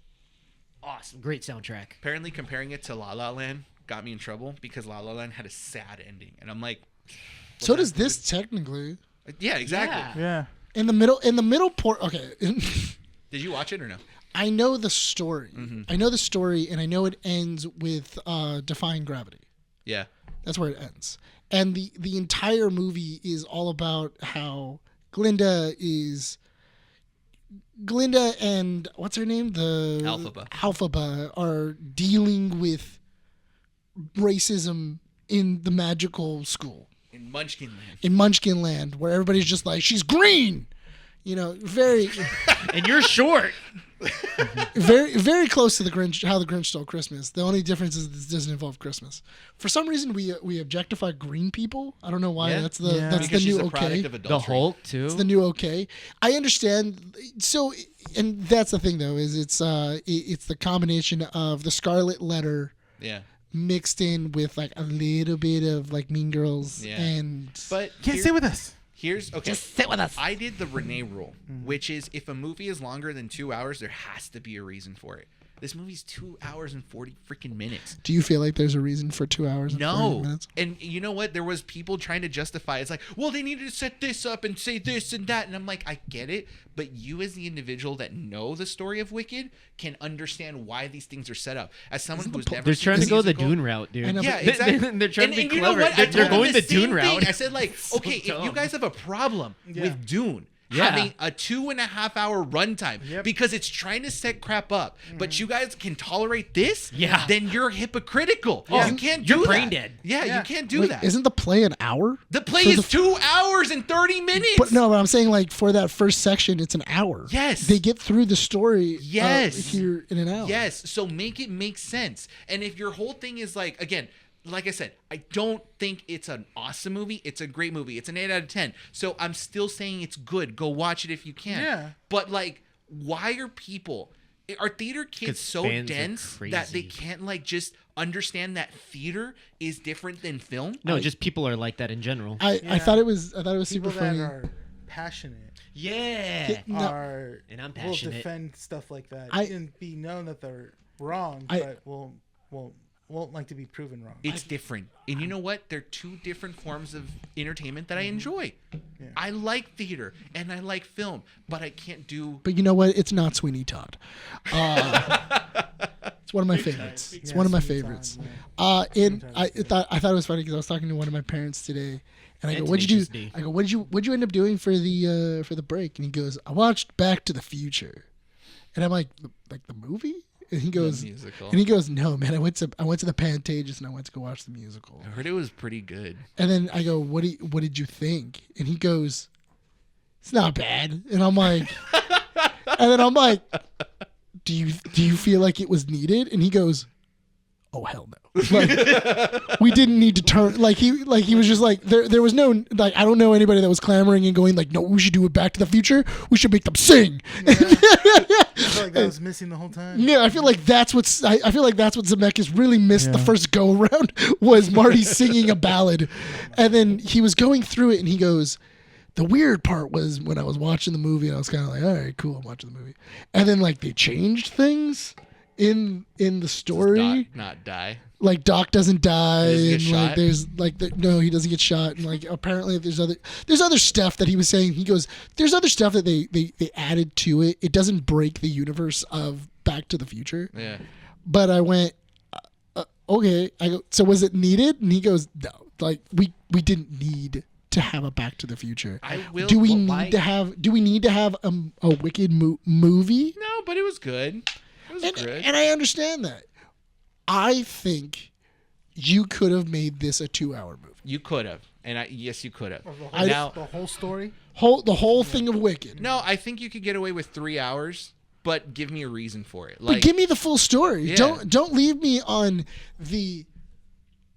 awesome. Great soundtrack. Apparently comparing it to La La Land got me in trouble because La La Land had a sad ending, and I'm like, So does this technically. yeah, exactly. Yeah. In the middle port. Okay. Did you watch it or no? I know the story. I know the story, and I know it ends with defying gravity. Yeah. That's where it ends. And the entire movie is all about how Glinda and what's her name? The Alphaba are dealing with racism in the magical school. In Munchkin Land. In Munchkin Land, where everybody's just like, she's green. You know, very And you're short. very very close to the Grinch, how the Grinch Stole Christmas. The only difference is this doesn't involve Christmas. For some reason, we objectify green people. I don't know why. Yeah. That's the Yeah. that's Because the she's new a product okay. of The adultery. Hulk too. It's the new okay. I understand. So, and that's the thing though, is it's the combination of the Scarlet Letter Yeah. mixed in with like a little bit of like Mean Girls Yeah. and But Can't sit with us. here's okay. Just sit with us. I did the Rene rule, which is if a movie is longer than 2 hours, there has to be a reason for it. This movie's 2 hours and 40 freaking minutes. Do you feel like there's a reason for 2 hours and 40 No. minutes? And you know what? There was people trying to justify. It's like, well, they needed to set this up and say this and that. And I'm like, I get it. But you as the individual that know the story of Wicked can understand why these things are set up. As someone who's never They're seen trying the to go the musical- Dune route, dude. I know, Yeah, but- exactly. They're trying to be and you know clever. what? I They're told going them the Dune same thing. route. I said, like, okay, if you dumb. guys have a problem with Dune Yeah. having a 2.5 hour runtime Yep. because it's trying to set crap up, but you guys can tolerate this, Yeah. then you're hypocritical. Oh, You can't do you're that. brain dead. Yeah, Yeah. you can't do Wait, that. isn't the play an hour? The play For is the- 2 hours and 30 minutes. But no, but I'm saying like for that first section, it's an hour. Yes. They get through the story. Yes. Here in an hour. Yes, so make it make sense. And if your whole thing is like, again, like I said, I don't think it's an awesome movie. It's a great movie. It's an 8 out of 10. So I'm still saying it's good. Go watch it if you can. Yeah. But like, why are people Are theater 'Cause kids so fans are dense that they crazy. can't like just understand that theater is different than film? No, just people are like that in general. I thought it was super People that funny. are passionate Yeah. No. are And I'm will passionate. defend stuff like that I- and be known that they're wrong, but won't like to be proven wrong. It's different. And you know what? They're two different forms of entertainment that I enjoy. Yeah. I like theater and I like film, but I can't do. But you know what? It's not Sweeney Todd. It's one of my favorites. It's Yeah, one of my Sweeney Todd, favorites. yeah. And I thought it was funny because I was talking to one of my parents today, and I go, And "What'd you do?" Tenacious D. I go, "What'd you end up doing for the break?" And he goes, "I watched Back to the Future," and I'm like the movie?" And he goes, musical. "No, man, I went to the Pantages and I went to go watch the musical." I heard it was pretty good. And then I go, what did you think? And he goes, "It's not bad." And I'm like, do you feel like it was needed? And he goes, "Oh hell no." Like, we didn't need to turn he was just like there was no like I don't know anybody that was clamoring and going like, "No, we should do it Back to the Future. We should make them sing." I feel like that was missing the whole time. Yeah, I feel like that's what Zemeckis really missed the first go around was Marty singing a ballad, and then he was going through it and he goes, "The weird part was when I was watching the movie and I was kind of like, all right, cool, I'm watching the movie, and then like they changed things in the story, Not die. like Doc doesn't die, He doesn't get and shot? like there's like no, he doesn't get shot, and like apparently there's other stuff that he was saying. He goes, there's other stuff that they added to it. It doesn't break the universe of Back to the Future. Yeah. But I went, okay. I go, so was it needed? And he goes, no, like we didn't need to have a Back to the Future. I will. Do we well, need why- to have? Do we need to have a Wicked movie? No, but it was good. It was good. And I understand that. I think you could have made this a 2-hour movie. You could have, and yes, you could have. Of the I- whole, the whole story. The whole thing of Wicked. No, I think you could get away with 3 hours, but give me a reason for it. But give me the full story. Yeah. Don't leave me on the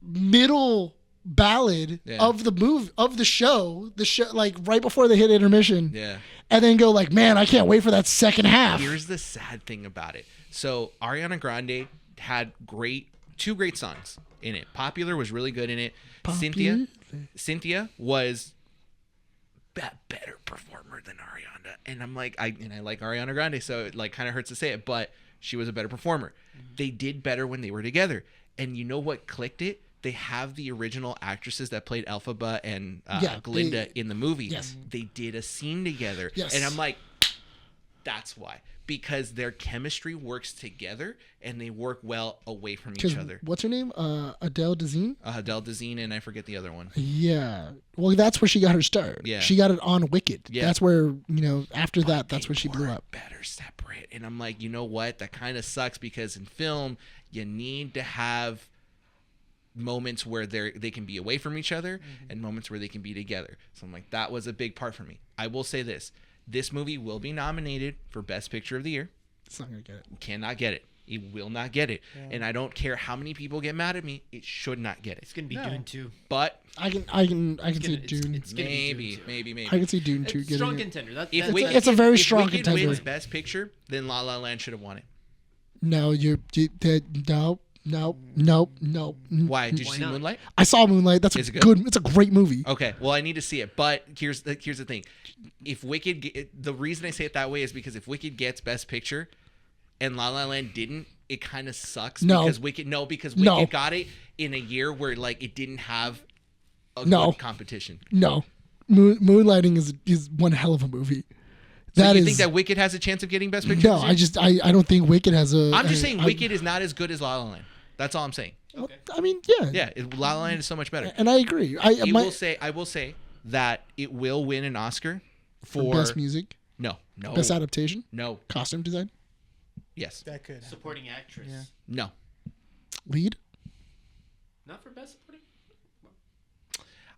middle ballad Yeah. of the show like right before they hit intermission. Yeah. And then go like, "Man, I can't wait for that second half." Here's the sad thing about it. So Ariana Grande had two great songs in it. Popular was really good in it. Cynthia was a better performer than Ariana, and I'm like, I like Ariana Grande, so it like kind of hurts to say it, but she was a better performer. They did better when they were together, and you know what clicked it? They have the original actresses that played Elphaba and Glinda in the movie. Yes. They did a scene together, Yes. and I'm like, that's why. Because their chemistry works together and they work well away from each other. What's her name? Adele Dazeem? Adele Dazeem and I forget the other one. Yeah. Well, that's where she got her start. Yeah. She got it on Wicked. Yeah. That's where, after that, that's They where she blew were up. Better separate. And I'm like, you know what? That kind of sucks because in film, you need to have moments where they can be away from each other and moments where they can be together. So I'm like, that was a big part for me. I will say this. This movie will be nominated for Best Picture of the Year. It's not going to get it. Cannot get it. It will not get it. Yeah. And I don't care how many people get mad at me. It should not get it. It's gonna be Dune 2. But I can see Dune. It's gonna be Dune 2. maybe. I can see Dune 2 It's getting strong it. contender. It's a very strong Wicked contender. wins Best Picture, then La La Land should have won it. No, no. Why? Did you Why see not? Moonlight? I saw Moonlight. That's Is it good? good. It's a great movie. Okay, well I need to see it, but here's the thing: if Wicked, the reason I say it that way is because if Wicked gets Best Picture, and La La Land didn't, it kind of sucks. No. Because Wicked got it in a year where like it didn't have a good competition. No, Moonlighting is one hell of a movie. So you think that Wicked has a chance of getting Best Picture? No, I don't think Wicked has a. I'm just saying Wicked is not as good as La La Land. That's all I'm saying. I mean, yeah. Yeah, La La Land is so much better. And I agree. I will say that it will win an Oscar for best music, No. best adaptation, No. costume design, Yes. That could happen. Supporting actress. Yeah. No. lead. Not for best supporting.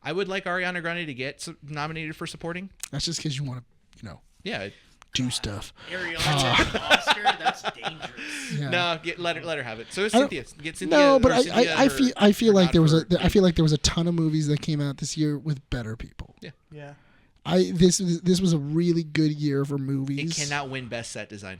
I would like Ariana Grande to get nominated for supporting. That's just because you want to, Yeah. do stuff. Ariana an Oscar. That's dangerous. Yeah. No, let her have it. So it's I don't- Cynthia. Get Cynthia. No, but or Cynthia I feel or like not there was for- I feel like there was a ton of movies that came out this year with better people. Yeah. This was a really good year for It movies. cannot win best set design.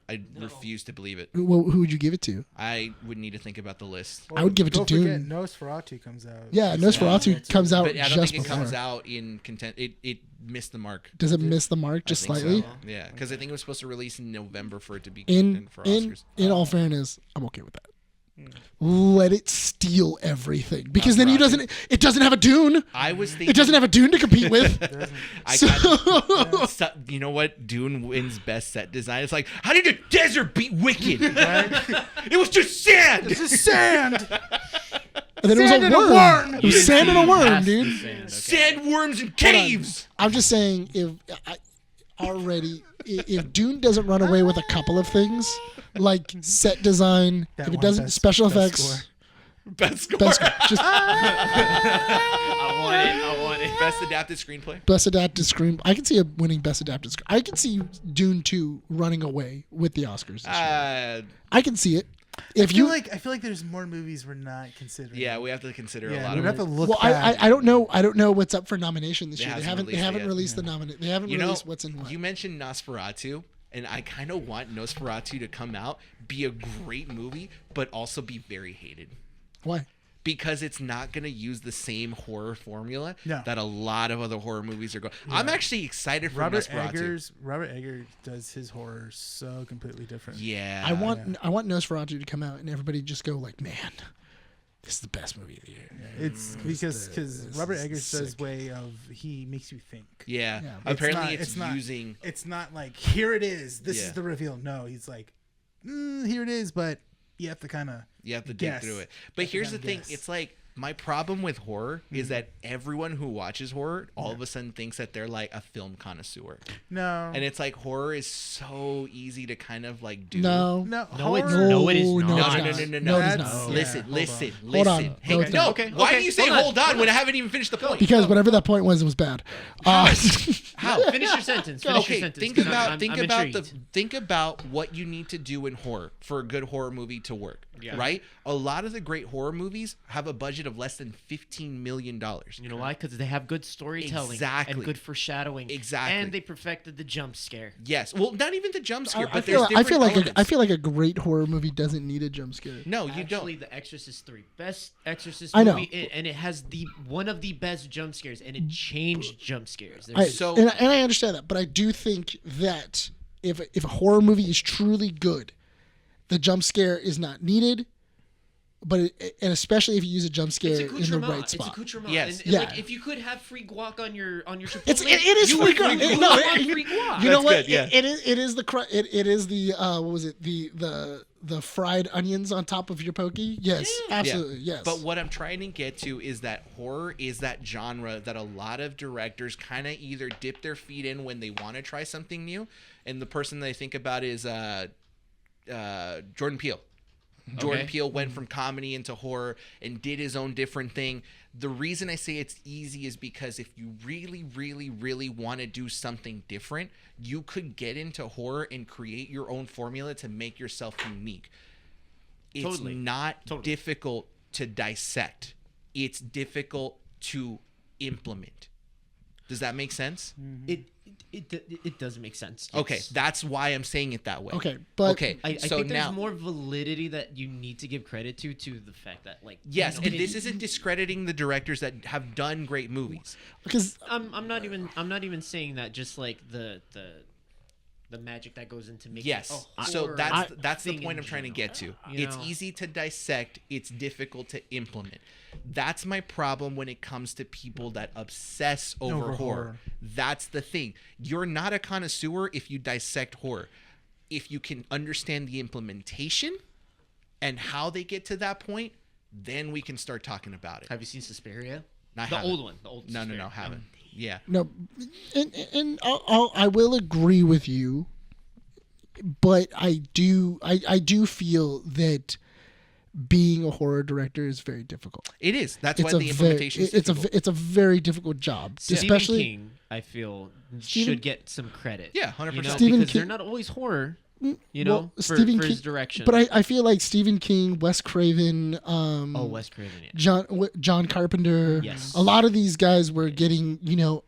I refuse to believe it. Who would you give it to? I would need to think about the list. I would give it to Don't forget, Dune. Nosferatu comes out. Yeah, Nosferatu comes out But I don't just think it before. comes out in content. It missed the mark. Does it miss the mark just I think slightly? so. Yeah, because I think it was supposed to release in November for it to be In content for Oscars. in all fairness, I'm okay with that. Let it steal everything because then it doesn't have a Dune. I was thinking It doesn't have a Dune to compete with. I So- got you know what? Dune wins best set design. It's like, how did the desert beat Wicked? It was just sand. This is sand. And then Sand it and was a a worm. worm. It was sand and a worm, dude. Sandworms and caves. I'm just saying, if Dune doesn't run away with a couple of things, like set design, That if it one doesn't, best- special best effects, score. Best score. best, just I want it. Best adapted screenplay. best adapted screen. I can see it winning best adapted screen. I can see Dune 2 running away with the Oscars this year. I can see it. If you, I feel like there's more movies we're not considering. Yeah, we have to consider a Yeah, lot we of have to it. look well, back. I don't know. I don't know what's up for nomination this They year. They hasn't haven't released released it the yet. nomination. They haven't You know, released what's in what. you mentioned Nosferatu, and I kind of want Nosferatu to come out, be a great movie, but also be very hated. Why? Because it's not going to use the same horror formula No. that a lot of other horror movies are going. I'm actually excited for Robert Nosferatu. Eggers does his horror so completely different. Yeah. I want Nosferatu to come out and everybody just go like, man, this is the best movie of the year. It's because this Robert is Eggers does sick. way of he makes you think. Yeah. Yeah. Apparently, It's it's not- using. It's not like here it is. This Yeah. is the reveal. No, he's like, here it is, but you have to kind of. You have to dig guess. through it. But You have to here's the kinda thing: guess. it's like my problem with horror is that everyone who watches horror all of a sudden thinks that they're like a film connoisseur, No. and it's like horror is so easy to kind of like do. No. no. No, it's horror- no, it is No, not. No, it's no, not. no, no, no, No, no. it is That's- not. yeah, Listen, hold listen, on. listen. Hold on. Hey, No, it's no, not. Okay, why okay, do you say hold on, hold on when I haven't even finished the point? Because whatever that point was, it was bad. How? Finish your sentence. Finish Okay, your sentence. think 'cause about I'm think intrigued. about what you need to do in horror for a good horror movie to work. Yeah. Right? A lot of the great horror movies have a budget of less than $15 million. You know why? Because they have good storytelling Exactly. and good foreshadowing. Exactly. And they perfected the jump scare. Yes. Well, not even the jump scare, I but feel there's different elements. I feel like a great horror movie doesn't need a jump scare. No, you Actually, don't. The Exorcist 3, best Exorcist I know. movie, and it has one of the best jump scares, and it changed jump scares. So- and I understand that, but I do think that if a horror movie is truly good, the jump scare is not needed. But and especially if you use a jump scare in the right spot. It's accoutrement. Yes. And Yeah. like, if you could have free guac on your Chipotle, It is you free would guac. you would No, want it- free guac. You know That's what? good, yeah. It is the what was it, the fried onions on top of your pokey? Yes, Yeah. absolutely, yes. But what I'm trying to get to is that horror is that genre that a lot of directors kind of either dip their feet in when they want to try something new, and the person they think about is Jordan Peele. Jordan Okay. Peele went from comedy into horror and did his own different thing. The reason I say it's easy is because if you really, really, really want to do something different, you could get into horror and create your own formula to make yourself unique. It's Totally. not Totally. difficult to dissect. It's difficult to implement. Does that make sense? It doesn't make sense. Okay, Yes. that's why I'm saying it that way. Okay, but okay, I so think now there's more validity that you need to give credit to the fact that like yes, you know, and this isn't discrediting the directors that have done great movies. because I'm not even saying that. Just like the magic that goes into making. Yes. a So horror that's the thing point in I'm trying to general. get to. You It's know? easy to dissect, it's difficult to implement. That's my problem when it comes to people that obsess over Over horror. horror. That's the thing. You're not a connoisseur if you dissect horror. If you can understand the implementation and how they get to that point, then we can start talking about it. Have you seen Suspiria? I The haven't. old one. The old. No, Suspiria. haven't. Yeah. no, and I will agree with you, but I do feel that being a horror director is very difficult. It is. That's why It's a the implementation is difficult. it's a very difficult job, Stephen especially King, I feel Stephen- should get some credit. Yeah, 100%. You know, Stephen because King- they're not always horror. You well, know, for Stephen his King- direction. But I feel like Stephen King, Wes Craven, Wes Craven. Yeah. John Carpenter. Yes. A lot of these guys were getting,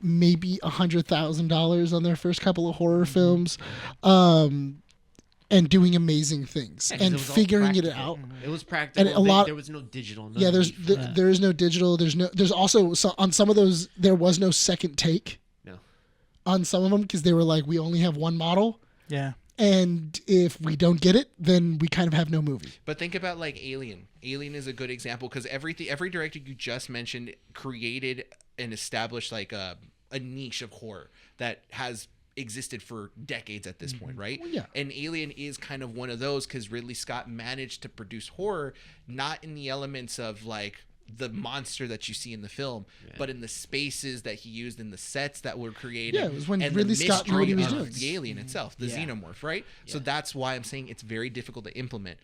maybe $100,000 on their first couple of horror films. and doing amazing things Yeah, 'cause and it was all figring it practical. out. It was practical. And a lot- there was no digital. Yeah, there is no digital. There's also on some of those there was no second take. No. On some of them because they were like we only have one model, Yeah. and if we don't get it, then we kind of have no movie. But think about like Alien. Alien is a good example because every director you just mentioned created and established like a niche of horror that has existed for decades at this point, right? Well, yeah. And Alien is kind of one of those because Ridley Scott managed to produce horror not in the elements of like the monster that you see in the film, but in the spaces that he used in the sets that were created. Yeah, it was when and Ridley the Scott knew what he was mystery doing. of the alien itself, the xenomorph, right? So that's why I'm saying it's very difficult to implement.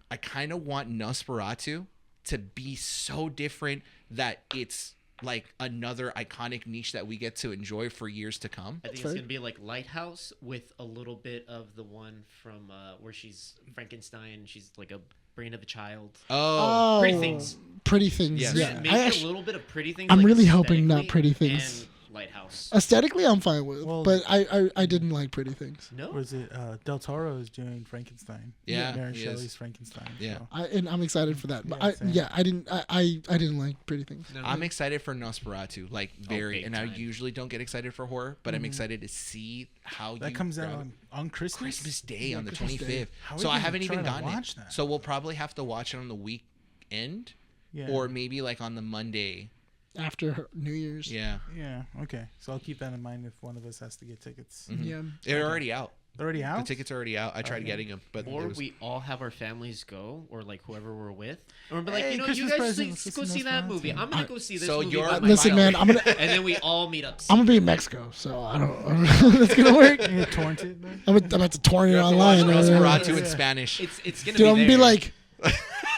I kind of want Nosferatu to be so different that it's like another iconic niche that we get to enjoy for years to come. I think it's gonna be like Lighthouse with a little bit of the one from where she's Frankenstein. She's like a brain of a child. Oh, Pretty Things. Pretty Things. Yes. Yeah, Maybe a little bit of Pretty Things. I'm like, really hoping not aesthetically, Pretty Things. And Lighthouse. Aesthetically, I'm fine with, Well- but I didn't like Pretty Things. No. Was it Del Toro is doing Frankenstein? Yeah, Mary he Shelley's is. Frankenstein. Yeah. So. And I'm excited for that. But Yeah, same. I didn't like Pretty Things. No. I'm excited for Nosferatu, like very, big and I time. usually don't get excited for horror, but I'm excited to see how That you comes out grab- on Christmas. Christmas Day Yeah, on the Christmas 25th. Day. How are So we I gonna haven't even try to gotten watch it. that? So we'll probably have to watch it on the weekend, Yeah. or maybe like on the Monday. After New Year's. Yeah, Yeah. Okay. So I'll keep that in mind if one of us has to get tickets. Mhm. Yeah. They're already out. They're already out. The tickets are already out. I tried getting them, but Or it was- we all have our families go, or like whoever we're with, or we'll be like, Hey, you know, Christmas you guys presents, go let's see see that Nosferatu. movie. I'm gonna go see this So movie. you're by my Listen, myself. man, I'm gonna And then we all meet up. I'm gonna be in Mexico, so I don't. That's gonna work. You get torrented, man. I'm about to torrent it You have to watch online. Nosferatu Yeah. in Spanish. It's gonna Dude, be I'm gonna be there. like,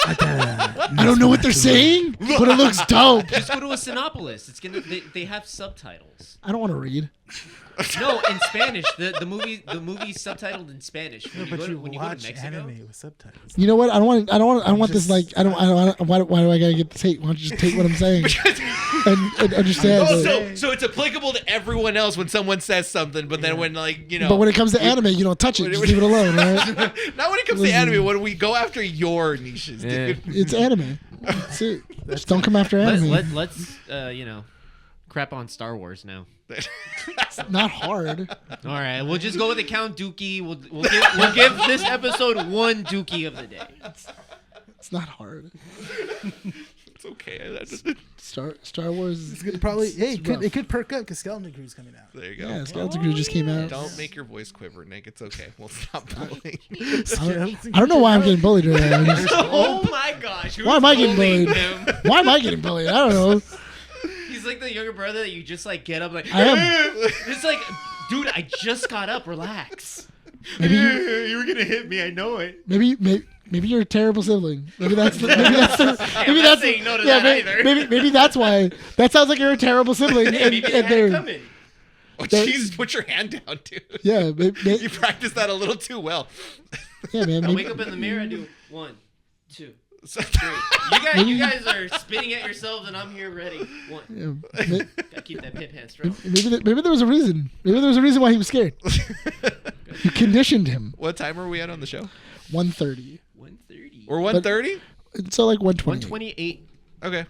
I don't know what they're saying, but it looks dope. Just go to a Sinopolis. It's gonna. They have subtitles. I don't want to read. No, in Spanish. The movie's subtitled in Spanish. No, When but you when you go to watch Mexico, anime with subtitles. You know what? I don't want this. Just- Like, I don't. Why do I gotta get the tape? Why don't you just take what I'm saying and understand? Oh, that- so it's applicable to everyone else when someone says something, but then when like you know, But when it comes to anime, you don't touch it. Just leave it alone, right? not when it comes to Listen. anime. When we go after your niches, dude. It's anime. That's it. Just don't come after anime. let's crap on Star Wars now. It's not hard. All right, we'll just go with the Count Dookie. We'll give this episode one Dookie of the day. It's not hard. It's okay. Star Wars. It's good. Probably. Hey, it's rough. it could perk up because Skeleton Crew's coming out. There you go. Yeah, Skeleton Crew just came out. Don't make your voice quiver, Nick. It's okay. We'll stop bullying. I don't know why I'm getting bullied right now. I'm just- Oh my gosh! Why am I getting bullying bullied? him? Why am I getting bullied? I don't know. He's like the younger brother that you just like get up like. I am. It's like, dude, I just got up. Relax. Maybe You were gonna hit me. I know it. maybe you're a terrible sibling. Maybe that's the, saying no to that either. maybe that's why. That sounds like you're a terrible sibling. Hey, and, maybe and they had it they're coming. Oh, Jesus, put your hand down, dude. yeah, You practiced that a little too well. yeah, man. I Maybe, wake up in the mirror. I do 1, 2, So- 3. You guys are spitting at yourselves, and I'm here ready. 1. yeah, Gotta keep that pip hand strong. maybe there was a reason. Maybe there was a reason why he was scared. You conditioned him. What time are we at on the show? 1:30. 130. We're 1:30. So like 1:20. 128. Okay.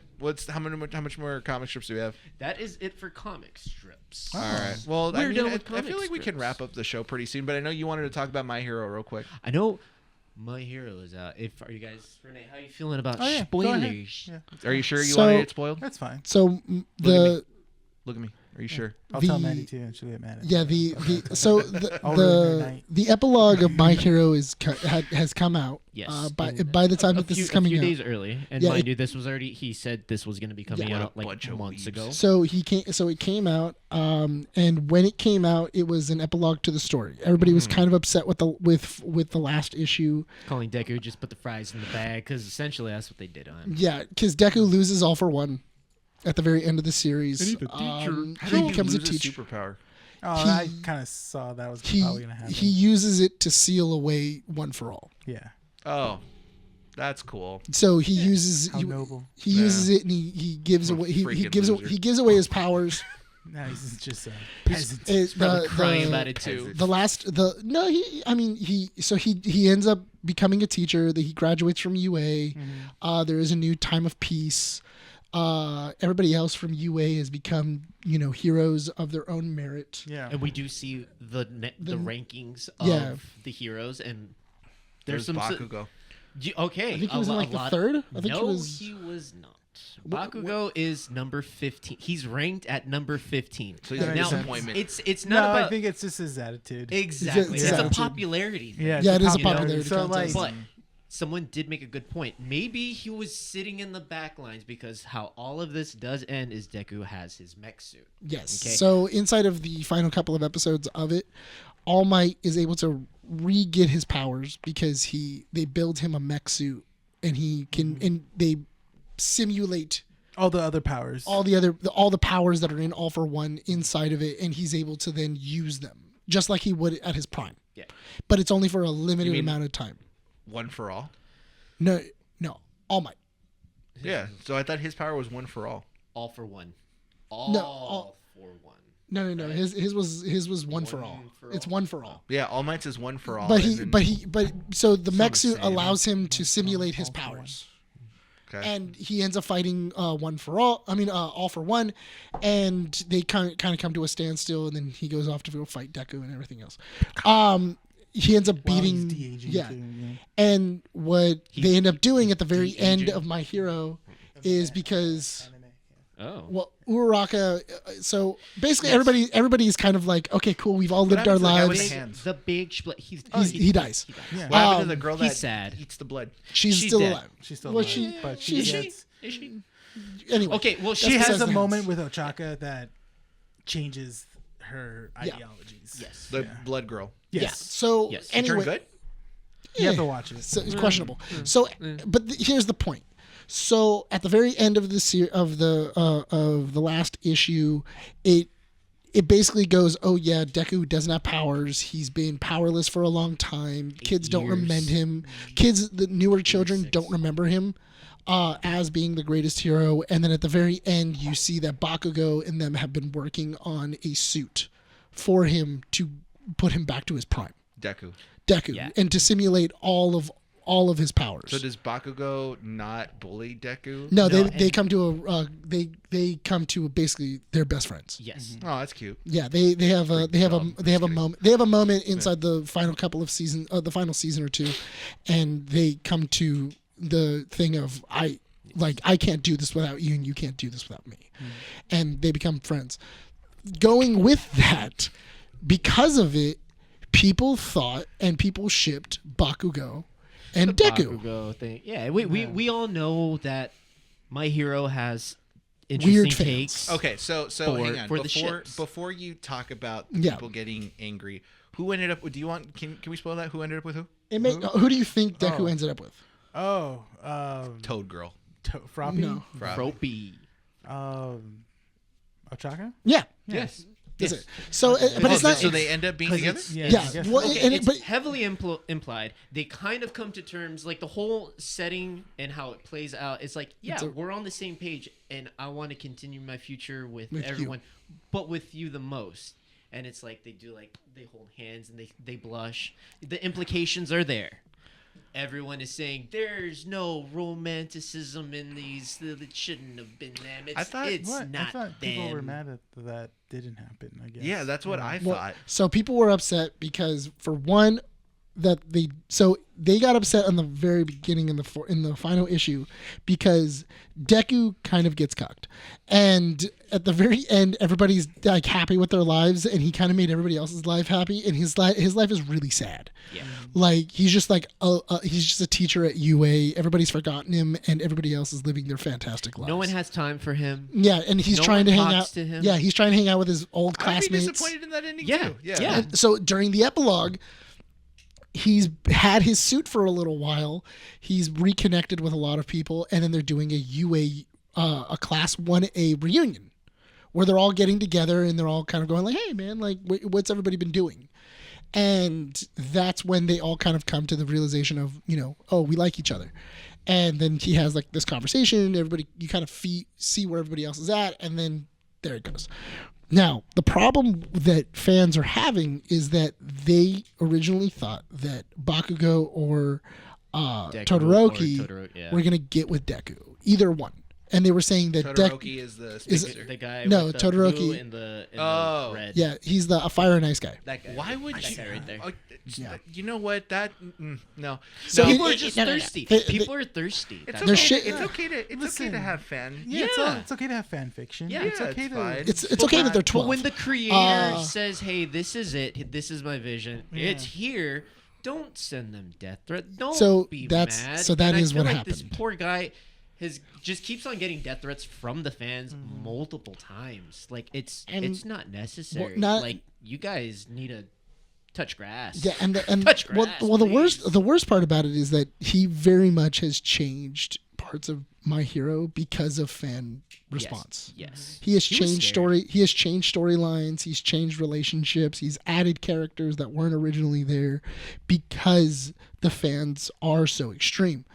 How much more comic strips do we have? That is it for comic strips. All right. Well, We're done with I comic feel like we can strips. wrap up the show pretty soon, but I know you wanted to talk about My Hero real quick. I know My Hero is out. Are you guys, Rene, how are you feeling about Oh, yeah. Go ahead. spoilers? Yeah, Are you sure you So- wanted it spoiled? that's fine. So Look at me. Are you sure? I'll tell The- Maddie too, and she'll get mad at me. yeah the I'll ruin her night. the epilogue of My Hero has come out. Yes. By And the time a that this few, is coming a few out. days early, and Yeah, mind you, this was already. He said this was going to be coming Yeah. out What a like bunch of months weebs. ago. So it came out, and when it came out, it was an epilogue to the story. Everybody was kind of upset with the last issue. Calling Deku just put the fries in the bag because essentially that's what they did on him. Yeah, because Deku loses All for One at the very end of the series. How He did becomes a lose his teacher. superpower? Oh, He- I kind of saw that was He probably gonna happen. he uses it to seal away One for All. Yeah. Oh, that's cool. So he uses How noble. he uses it and he gives What away he freaking gives loser. he gives away his powers No, he's just a peasant. Probably crying about it too. He ends up becoming a teacher. That he graduates from UA. There is a new time of peace. Everybody else from UA has become, heroes of their own merit. Yeah. And we do see the rankings of Yeah. the heroes, and There's Bakugo. Okay, I think he was in like the third. I think no, he was not. Bakugo is number 15. He's ranked at number 15. So he's a now, disappointment. it's No, not about I think it's just his attitude. exactly. His It's a attitude. popularity thing. Yeah, Yeah, it is a You know, popularity so contest. like, But someone did make a good point. Maybe he was sitting in the back lines because how all of this does end is Deku has his mech suit. Yes. Okay. So inside of the final couple of episodes of it, All Might is able to re-get his powers because they build him a mech suit and he can and they simulate all the other powers. all the powers that are in All for One inside of it, and he's able to then use them just like he would at his prime. Yeah. But it's only for a limited mean- amount of time. One for all. No, All Might. Yeah. So I thought his power was one for all. All for one. No, All for one. No. His was one for all. It's one for all. Yeah, All Might's is one for all. But and he then- so the mech the suit same. allows him to simulate his powers. Okay. And he ends up fighting one for all. I mean, All for One, and they kind of come to a standstill, and then he goes off to go fight Deku and everything else. He ends up While he's beating, de-aging yeah. too, And what they end up doing at the very de-aging. end of My Hero is because, Oh. well, Uraraka. So basically, everybody's kind of like, okay, cool, we've all lived our happens to the guy with lives. the hands? The big split. He dies. Yeah. What happened to the girl he's that sad. eats the blood? She's She's still dead. alive. She's still Well, alive, but she- she she- gets, Is she? Anyway, Okay, well, she she has besides a the moment hands. with Ochaka that changes her Yeah. ideologies. Yes. The blood girl. Yes. yeah. So Yes. She anyway, turned good? You have to watch it. So it's questionable. So, but here's the point. So at the very end of the of the last issue, it basically goes, oh yeah, Deku doesn't have powers. He's been powerless for a long time. Kids don't years. remember him. The newer children don't remember him as being the greatest hero. And then at the very end, you see that Bakugo and them have been working on a suit for him to put him back to his prime. Deku. Deku, Yeah. and to simulate all of his powers. So does Bakugo not bully Deku? No, No, they come to a they come to basically they're best friends. Yes. Oh, that's cute. Yeah, they have a moment inside the final couple of seasons, the final season or two, and they come to the thing of I can't do this without you, and you can't do this without me, and they become friends. Going with that, because of it, people thought and people shipped Bakugo and Deku. Bakugo thing. Yeah, we all know that My Hero has Weird interesting fans. takes. Okay, so For- hang on. for the ships. Before you talk about Yeah. people getting angry, who ended up with? Do you want? Can we spoil that? Who ended up with who? Who do you think Deku Oh. ended up with? Oh, Toad Girl. Froppy? No. Tropey. Ochaka? Yeah, Yes. that's it. So, but it's not. So they end up being 'cause together. it's- Yeah. Yeah, I guess well, so. Okay, and it's but heavily implied. They kind of come to terms, like the whole setting and how it plays out. It's like, yeah, we're on the same page, and I want to continue my future with you. everyone, but with you the most. And it's like they hold hands and they blush. The implications are there. Everyone is saying there's no romanticism in these. It shouldn't have been them. It's, I thought- it's What? not I thought them. people were mad at that didn't happen, I guess. Yeah, that's what I well, thought. so people were upset because for one, that they got upset on the very beginning in the final issue because Deku kind of gets cucked, and at the very end everybody's like happy with their lives, and he kind of made everybody else's life happy, and his life is really sad. Yeah. Like he's just like he's just a teacher at UA. Everybody's forgotten him, and everybody else is living their fantastic lives. No one has time for him. Yeah, and he's No trying to one hang talks out. to him. Yeah, he's trying to hang out with his old I'd be classmates. disappointed in that ending Yeah, too. yeah. And so during the epilogue, he's had his suit for a little while. He's reconnected with a lot of people, and then they're doing a UA, a Class 1A reunion, where they're all getting together and they're all kind of going like, "Hey, man, like, what's everybody been doing?" And that's when they all kind of come to the realization of, oh, we like each other. And then he has like this conversation. Everybody, you kind of see where everybody else is at, and then there it goes. Now, the problem that fans are having is that they originally thought that Bakugo or Deku Todoroki or Todoroki, yeah. were going to get with Deku. Either one. And they were saying that Todoroki is the speedster. The guy No, with the Todoroki- blue and the red. Yeah, he's a fire and ice guy. That guy. Why would That you? guy right there. Yeah. You know what? That no. So No. People are just no, no, no. thirsty. They- People are thirsty. It's That's okay. There's all. shit- It's okay to. It's okay Listen. to have fan. Yeah, Yeah. it's okay to have fan fiction. Yeah, it's it's okay to. fine. It's okay that they're 12. But when the creator says, "Hey, this is it. This is my vision. Yeah. It's here." Don't send them death threats. Don't So be that's- mad. so that And I is feel what like This happened. poor guy just keeps on getting death threats from the fans multiple times. Like it's not necessary. not- like you guys need to touch grass. Yeah, and Touch well, grass, the please. worst part about it is that he very much has changed parts of My Hero because of fan response. Yes. He has He was changed scared. He has changed storylines. He's changed relationships. He's added characters that weren't originally there because the fans are so extreme.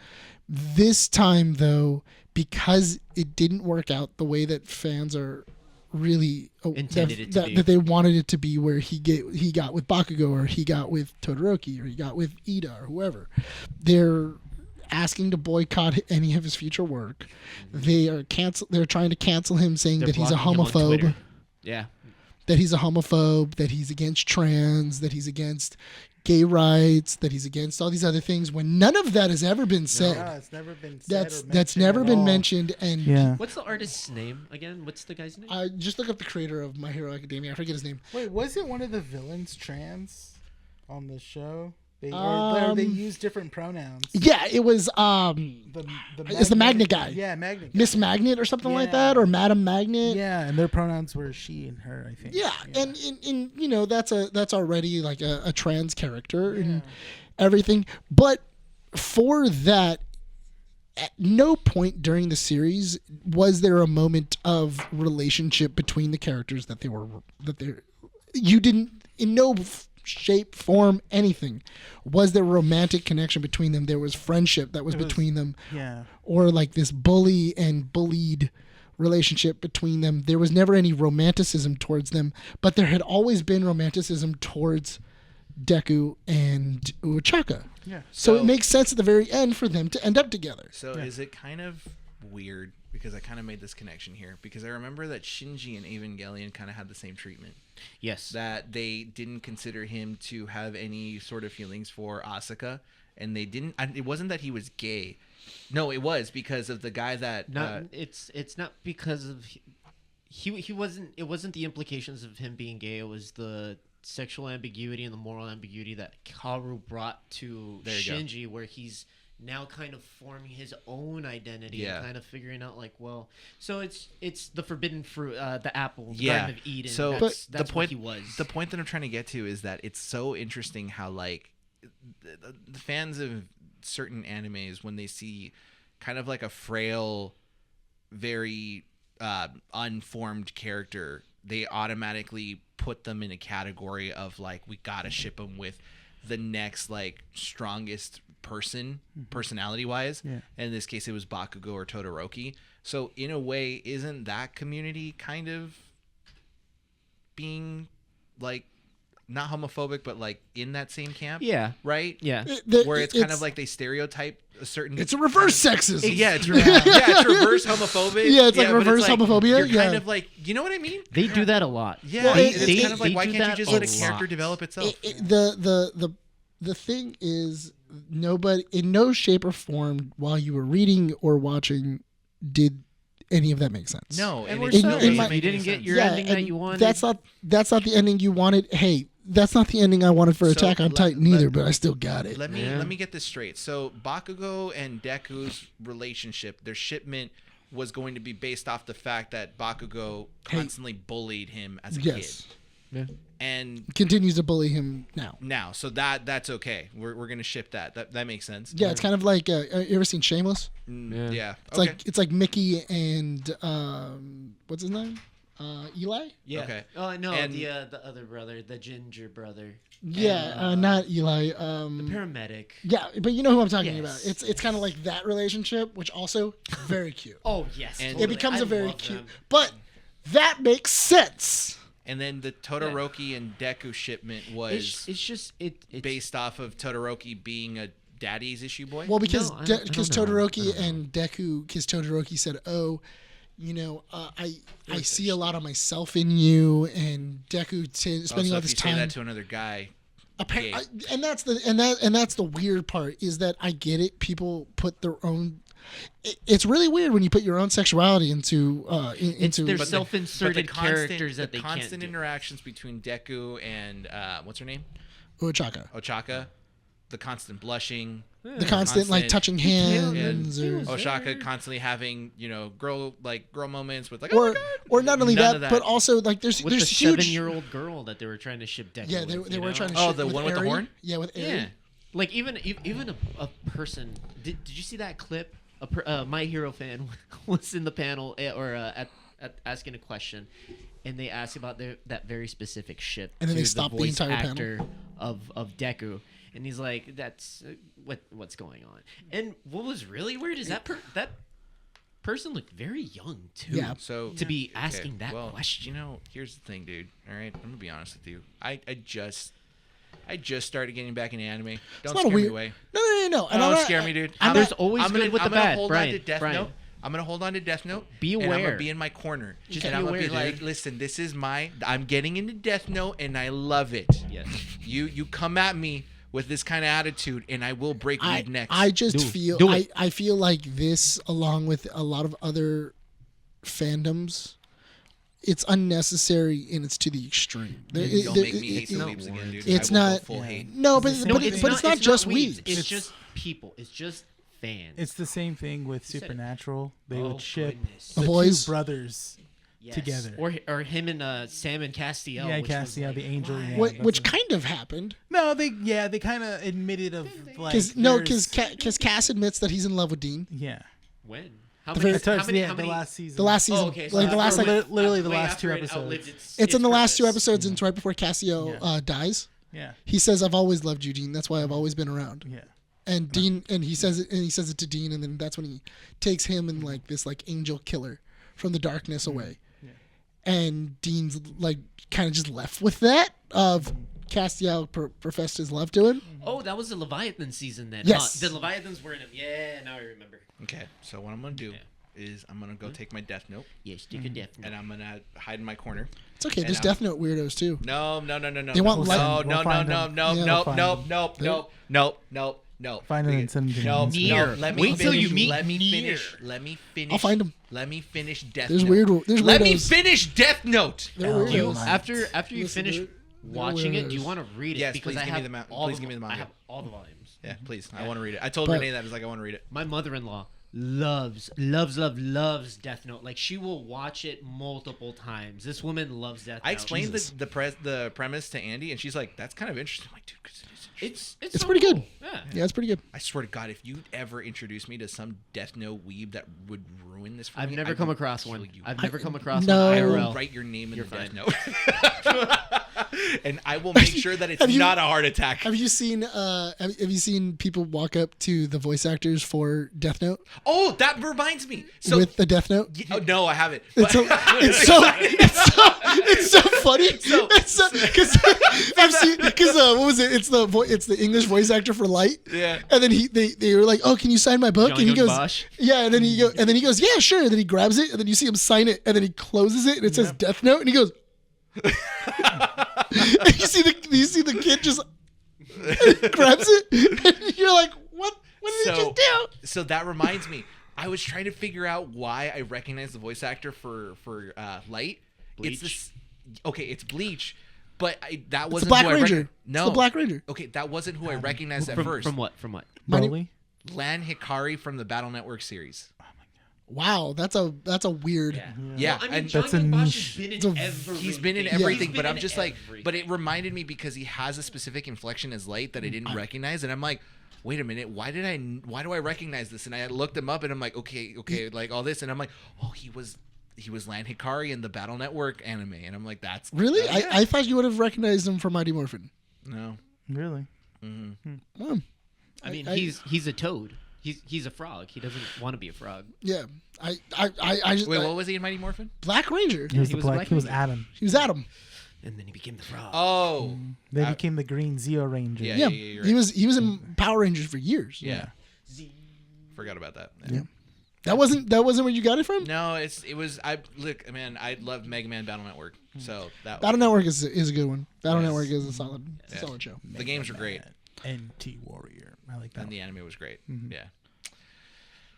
This time, though, because it didn't work out the way that fans are really Intended it to be. that they wanted it to be, where he got with Bakugo, or he got with Todoroki, or he got with Ida, or whoever, they're asking to boycott any of his future work. They're trying to cancel him, saying They're that he's a blocking him on homophobe, Twitter. Yeah. that he's a homophobe, that he's against trans, that he's against gay rights, that he's against all these other things, when none of that has ever been said. No, it's never been said. that's or that's mentioned never at been all. mentioned. And Yeah. What's the artist's name again? What's the guy's name? just look up the creator of My Hero Academia. I forget his name. Wait, wasn't one of the villains trans on the show? Or they use different pronouns. Yeah, it was it's the Magnet guy. Yeah, Magnet guy. Miss Magnet or something like Yeah. that, or Madam Magnet. Yeah, and their pronouns were she and her, I think. Yeah, and in you know, that's already like a trans character and everything. But for that, at no point during the series was there a moment of relationship between the characters you didn't, in no shape, form, anything was there a romantic connection between them. There was friendship that was between them, Yeah. or like this bully and bullied relationship between them. There was never any romanticism towards them, but there had always been romanticism towards Deku and Uechaka. Yeah. So it makes sense at the very end for them to end up together. So is it kind of weird, because I kind of made this connection here, because I remember that Shinji and Evangelion kind of had the same treatment, Yes. that they didn't consider him to have any sort of feelings for Asuka, and they didn't. It wasn't that he was gay. No, it was because of the guy that. Not it's not because of he wasn't. It wasn't the implications of him being gay. It was the sexual ambiguity and the moral ambiguity that Kaoru brought to There you go. Shinji, where he's now kind of forming his own identity Yeah. and kind of figuring out like, well, so it's the forbidden fruit, the apple, the Yeah. Garden of Eden. So that's the what point he was. The point that I'm trying to get to is that it's so interesting how like the fans of certain animes, when they see kind of like a frail, very unformed character, they automatically put them in a category of like, we gotta ship them with the next like strongest person, personality wise. Yeah. And in this case it was Bakugo or Todoroki. So in a way, isn't that community kind of being like not homophobic, but like in that same camp? yeah. Right? Yeah. Where it's kind of like they stereotype a certain. It's a reverse sexism. Yeah, it's it's reverse homophobic. Yeah, it's like but reverse homophobia, You're yeah. kind of like, you know what I mean? They do that a lot. Yeah, Well, it's kind of like, why do can't you that just a let a character lot. develop itself? The thing is, nobody, in no shape or form, while you were reading or watching, did any of that make sense. No, And and we're it's in- no in way my- making you didn't any get sense. your ending that and you wanted. That's not the ending you wanted. Hey, that's not the ending I wanted for So, Attack on Titan either, but I still got it. Let me Yeah. let me get this straight. So Bakugo and Deku's relationship, their shipment was going to be based off the fact that Bakugo constantly bullied him as a Yes. Yeah. kid. And Continues to bully him now. now, so that's okay. We're gonna ship that. That makes sense. Yeah, it's kind of like you ever seen Shameless? Mm, yeah. It's Okay. like Mickey and what's his name? Eli? Yeah. Okay. Oh no, And- the other brother, the ginger brother. Yeah, not Eli. Paramedic. Yeah, but you know who I'm talking Yes. about. It's kind of like that relationship, which also very cute. Oh yes. And- totally. It becomes I a very love cute, them. but that makes sense. And then the Todoroki and Deku shipment was It's just it's based off of Todoroki being a daddy's issue boy. Well, because No, I don't know. Todoroki and Deku, because Todoroki said, "Oh, I see a lot of myself in you," and Deku spending also, all if this you time. say that to another guy, gay. And that's the weird part is that I get it. People put their own. It's really weird when you put your own sexuality into. their But self-inserted the constant- characters that the they constant can't do. interactions between Deku and what's her name, Ochaka. the constant blushing, The constant like touching hands, and or Ochaka constantly having girl moments with like or not only None of that, that. but also like there's With the huge 7-year-old girl that they were trying to ship Deku. yeah they with, were trying to Oh, ship the one with the Eri. horn? Yeah, with Eri. Yeah, like even a person. Did you see that clip? A My Hero fan was in the panel at asking a question, and they asked about that very specific ship. And then to they stopped the voice entire actor of Deku, and he's like, "That's what's going on." And what was really weird is that person looked very young too. Yeah. So To be asking that question. Here's the thing, dude. All right, I'm gonna be honest with you. I just started getting back into anime. Don't not a scare me weird- away. No. And Don't scare me, dude. There's always I'm gonna, good with I'm the gonna bad, hold Bryan, on to Death Bryan. Note. I'm gonna hold on to Death Note. Be And I'm aware. gonna be in my corner. Just and be I'm gonna aware, be like, dude. listen, this is I'm getting into Death Note, and I love it. Yes. You come at me with this kind of attitude, and I will break your necks. I just Do feel it. I feel like this, along with a lot of other fandoms, it's unnecessary and it's to the extreme. Don't make me hate the weebs again, dude. It's I will go not- full hate. No, but It's but, the it, same but thing. it's not just weebs. weebs. It's just people. It's just fans. It's the same thing with said it. Supernatural. They Oh, would ship goodness. the boys. two brothers. Yes. together. Or him and Sam and Castiel. Yeah, which was Castiel, like, the angel. why? Yeah, Which, that's which it. kind of happened. No, they kind of admitted of like Because there's- Cass admits that he's in love with Dean. yeah. When? How The many? very- How many? the How many? last season. The last season, Oh, okay. So like the last after like, it- literally the way last after two it episodes. outlived it's in the last two purpose. episodes, and it's right before Castiel Yeah. dies. Yeah. He says, "I've always loved you, Dean. That's why I've always been around." Yeah. And Dean, and he says it to Dean, and then that's when he takes him and like this like angel killer from the darkness away. Yeah. And Dean's like kind of just left with that of Castiel professed his love to him. Oh, that was the Leviathan season then. Yes. The Leviathans were in him. Yeah, now I remember. Okay, so what I'm gonna do is I'm gonna go take my Death Note Yes, take a death note. and I'm gonna hide in my corner. It's okay. There's And, Death Note weirdos too. No. They want light- no, We'll no, find no, them. no, Yeah, no, we'll find no, them. no. Find them and send them to No, me. Near. no. Let me Wait till finish. you meet Let me Near. finish. Let me finish. I'll find them. Let me finish Death There's Note. there's Let me weirdos. finish Death Note. They're Oh, Do you, weirdos. Nice. after you Listen, finish they're watching it, do you weirdos. want to read it? Yes, because please I give me have the all please the give me the I manga. have all the volumes. Yeah, please. I want to read it. I told But- Rene that I was like, I want to read it. My mother-in-law loves Death Note. Like she will watch it multiple times. This woman loves Death Note. I explained Jesus. the premise to Andy, and she's like, "That's kind of interesting." I'm like, "Dude, 'cause it is interesting." It's It's so pretty cool. good. Yeah. Yeah, it's pretty good. I swear to God, if you ever introduce me to some Death Note weeb that would ruin this for I've me, never I come will across kill one. you. I've never come across No. one I will IRL. write your name in You're the Death fine. Note, and I will make sure that it's Have you- not a heart attack. Have you seen have you seen people walk up to the voice actors for Death Note Oh, that reminds me. So with the Death Note? oh, no, I haven't. It's so it's so funny. Because I've seen because what was it? It's the English voice actor for Light. Yeah. And then they were like, "Oh, can you sign my book?" and he Jean-Luc goes, Bosch. "Yeah." And then he goes, "Yeah, sure." And then he grabs it, and then you see him sign it, and then he closes it, and it says Death Note, and he goes. And you see the kid just grabs it, and you're like, "What? What did he just do?" So that reminds me. I was trying to figure out why I recognize the voice actor for Light. Bleach. It's this. Okay, it's Bleach, but that It's wasn't the Black who I Ranger. No, It's the Black Ranger. Okay, that wasn't who I recognized at first. From what? From what? Broly. Lan Hikari from the Battle Network series. Wow, that's a weird. Yeah, Well, I mean, and That's a Jean-Luc Bosch niche. has been It's a- in everything. he's been in Yeah. everything, He's but been I'm in just like, everything. but it reminded me because he has a specific inflection as Light that I didn't recognize, and I'm like, wait a minute, why do I recognize this? And I looked him up, and I'm like, okay, like all this, and I'm like, oh, he was Lan Hikari in the Battle Network anime, and I'm like, that's Really? yeah. I thought you would have recognized him from Mighty Morphin. No. Really? Well, I mean, I- he's a toad. He's a frog. He doesn't want to be a frog. yeah. I just Wait, what was he in Mighty Morphin? Black Ranger. He was He the was black. Black He was Ranger. Adam. He was Adam. and then he became the frog. Oh. Then he became the Green Zeo Ranger. Yeah. Yeah, you're he right. was in Power Rangers for years. Yeah. Forgot about that. Yeah. That wasn't where you got it from. No, it was. I loved Mega Man Battle Network. So that Battle Network is a good one. Battle Yes. Network is a solid Yes. show. the games were great, NT Warrior. I like that. and the anime was great. Yeah.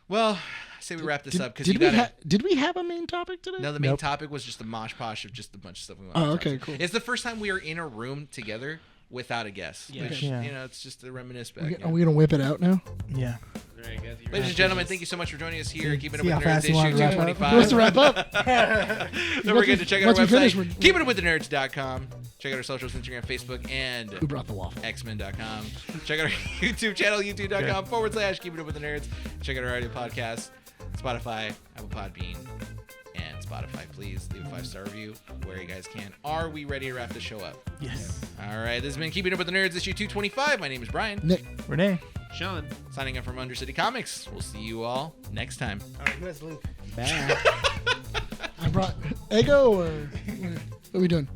Well, I say we wrap this up because Did you we got did we have a main topic today? No, the main Nope. topic was just the mosh posh of just a bunch of stuff we want. Oh, okay, cool. It's the first time we are in a room together without a guest. Yeah. Which, Yeah. it's just to reminisce back. Are we gonna whip it out now? Yeah. Ladies and gentlemen, thank you so much for joining us here. Keeping It See Up how with the Nerds fast you wanna issue wrap up? 225. Who wants to wrap up? Don't forget to check out our once we website, finish, we're- keepingitwiththenerds.com. Check out our socials, Instagram, Facebook, and Who brought the waffle? xmen.com. Check out our YouTube channel, youtube.com/Keeping Up with the Nerds. Check out our audio podcast, Spotify, Apple Podbean, and Spotify. Please leave a 5-star review where you guys can. Are we ready to wrap the show up? Yes. All right, this has been Keeping Up with the Nerds, issue 225. My name is Bryan. Nick. Renee. Sean. Signing up from Undercity Comics. We'll see you all next time. All right, who has Luke? Bye. I brought Ego or what are we doing?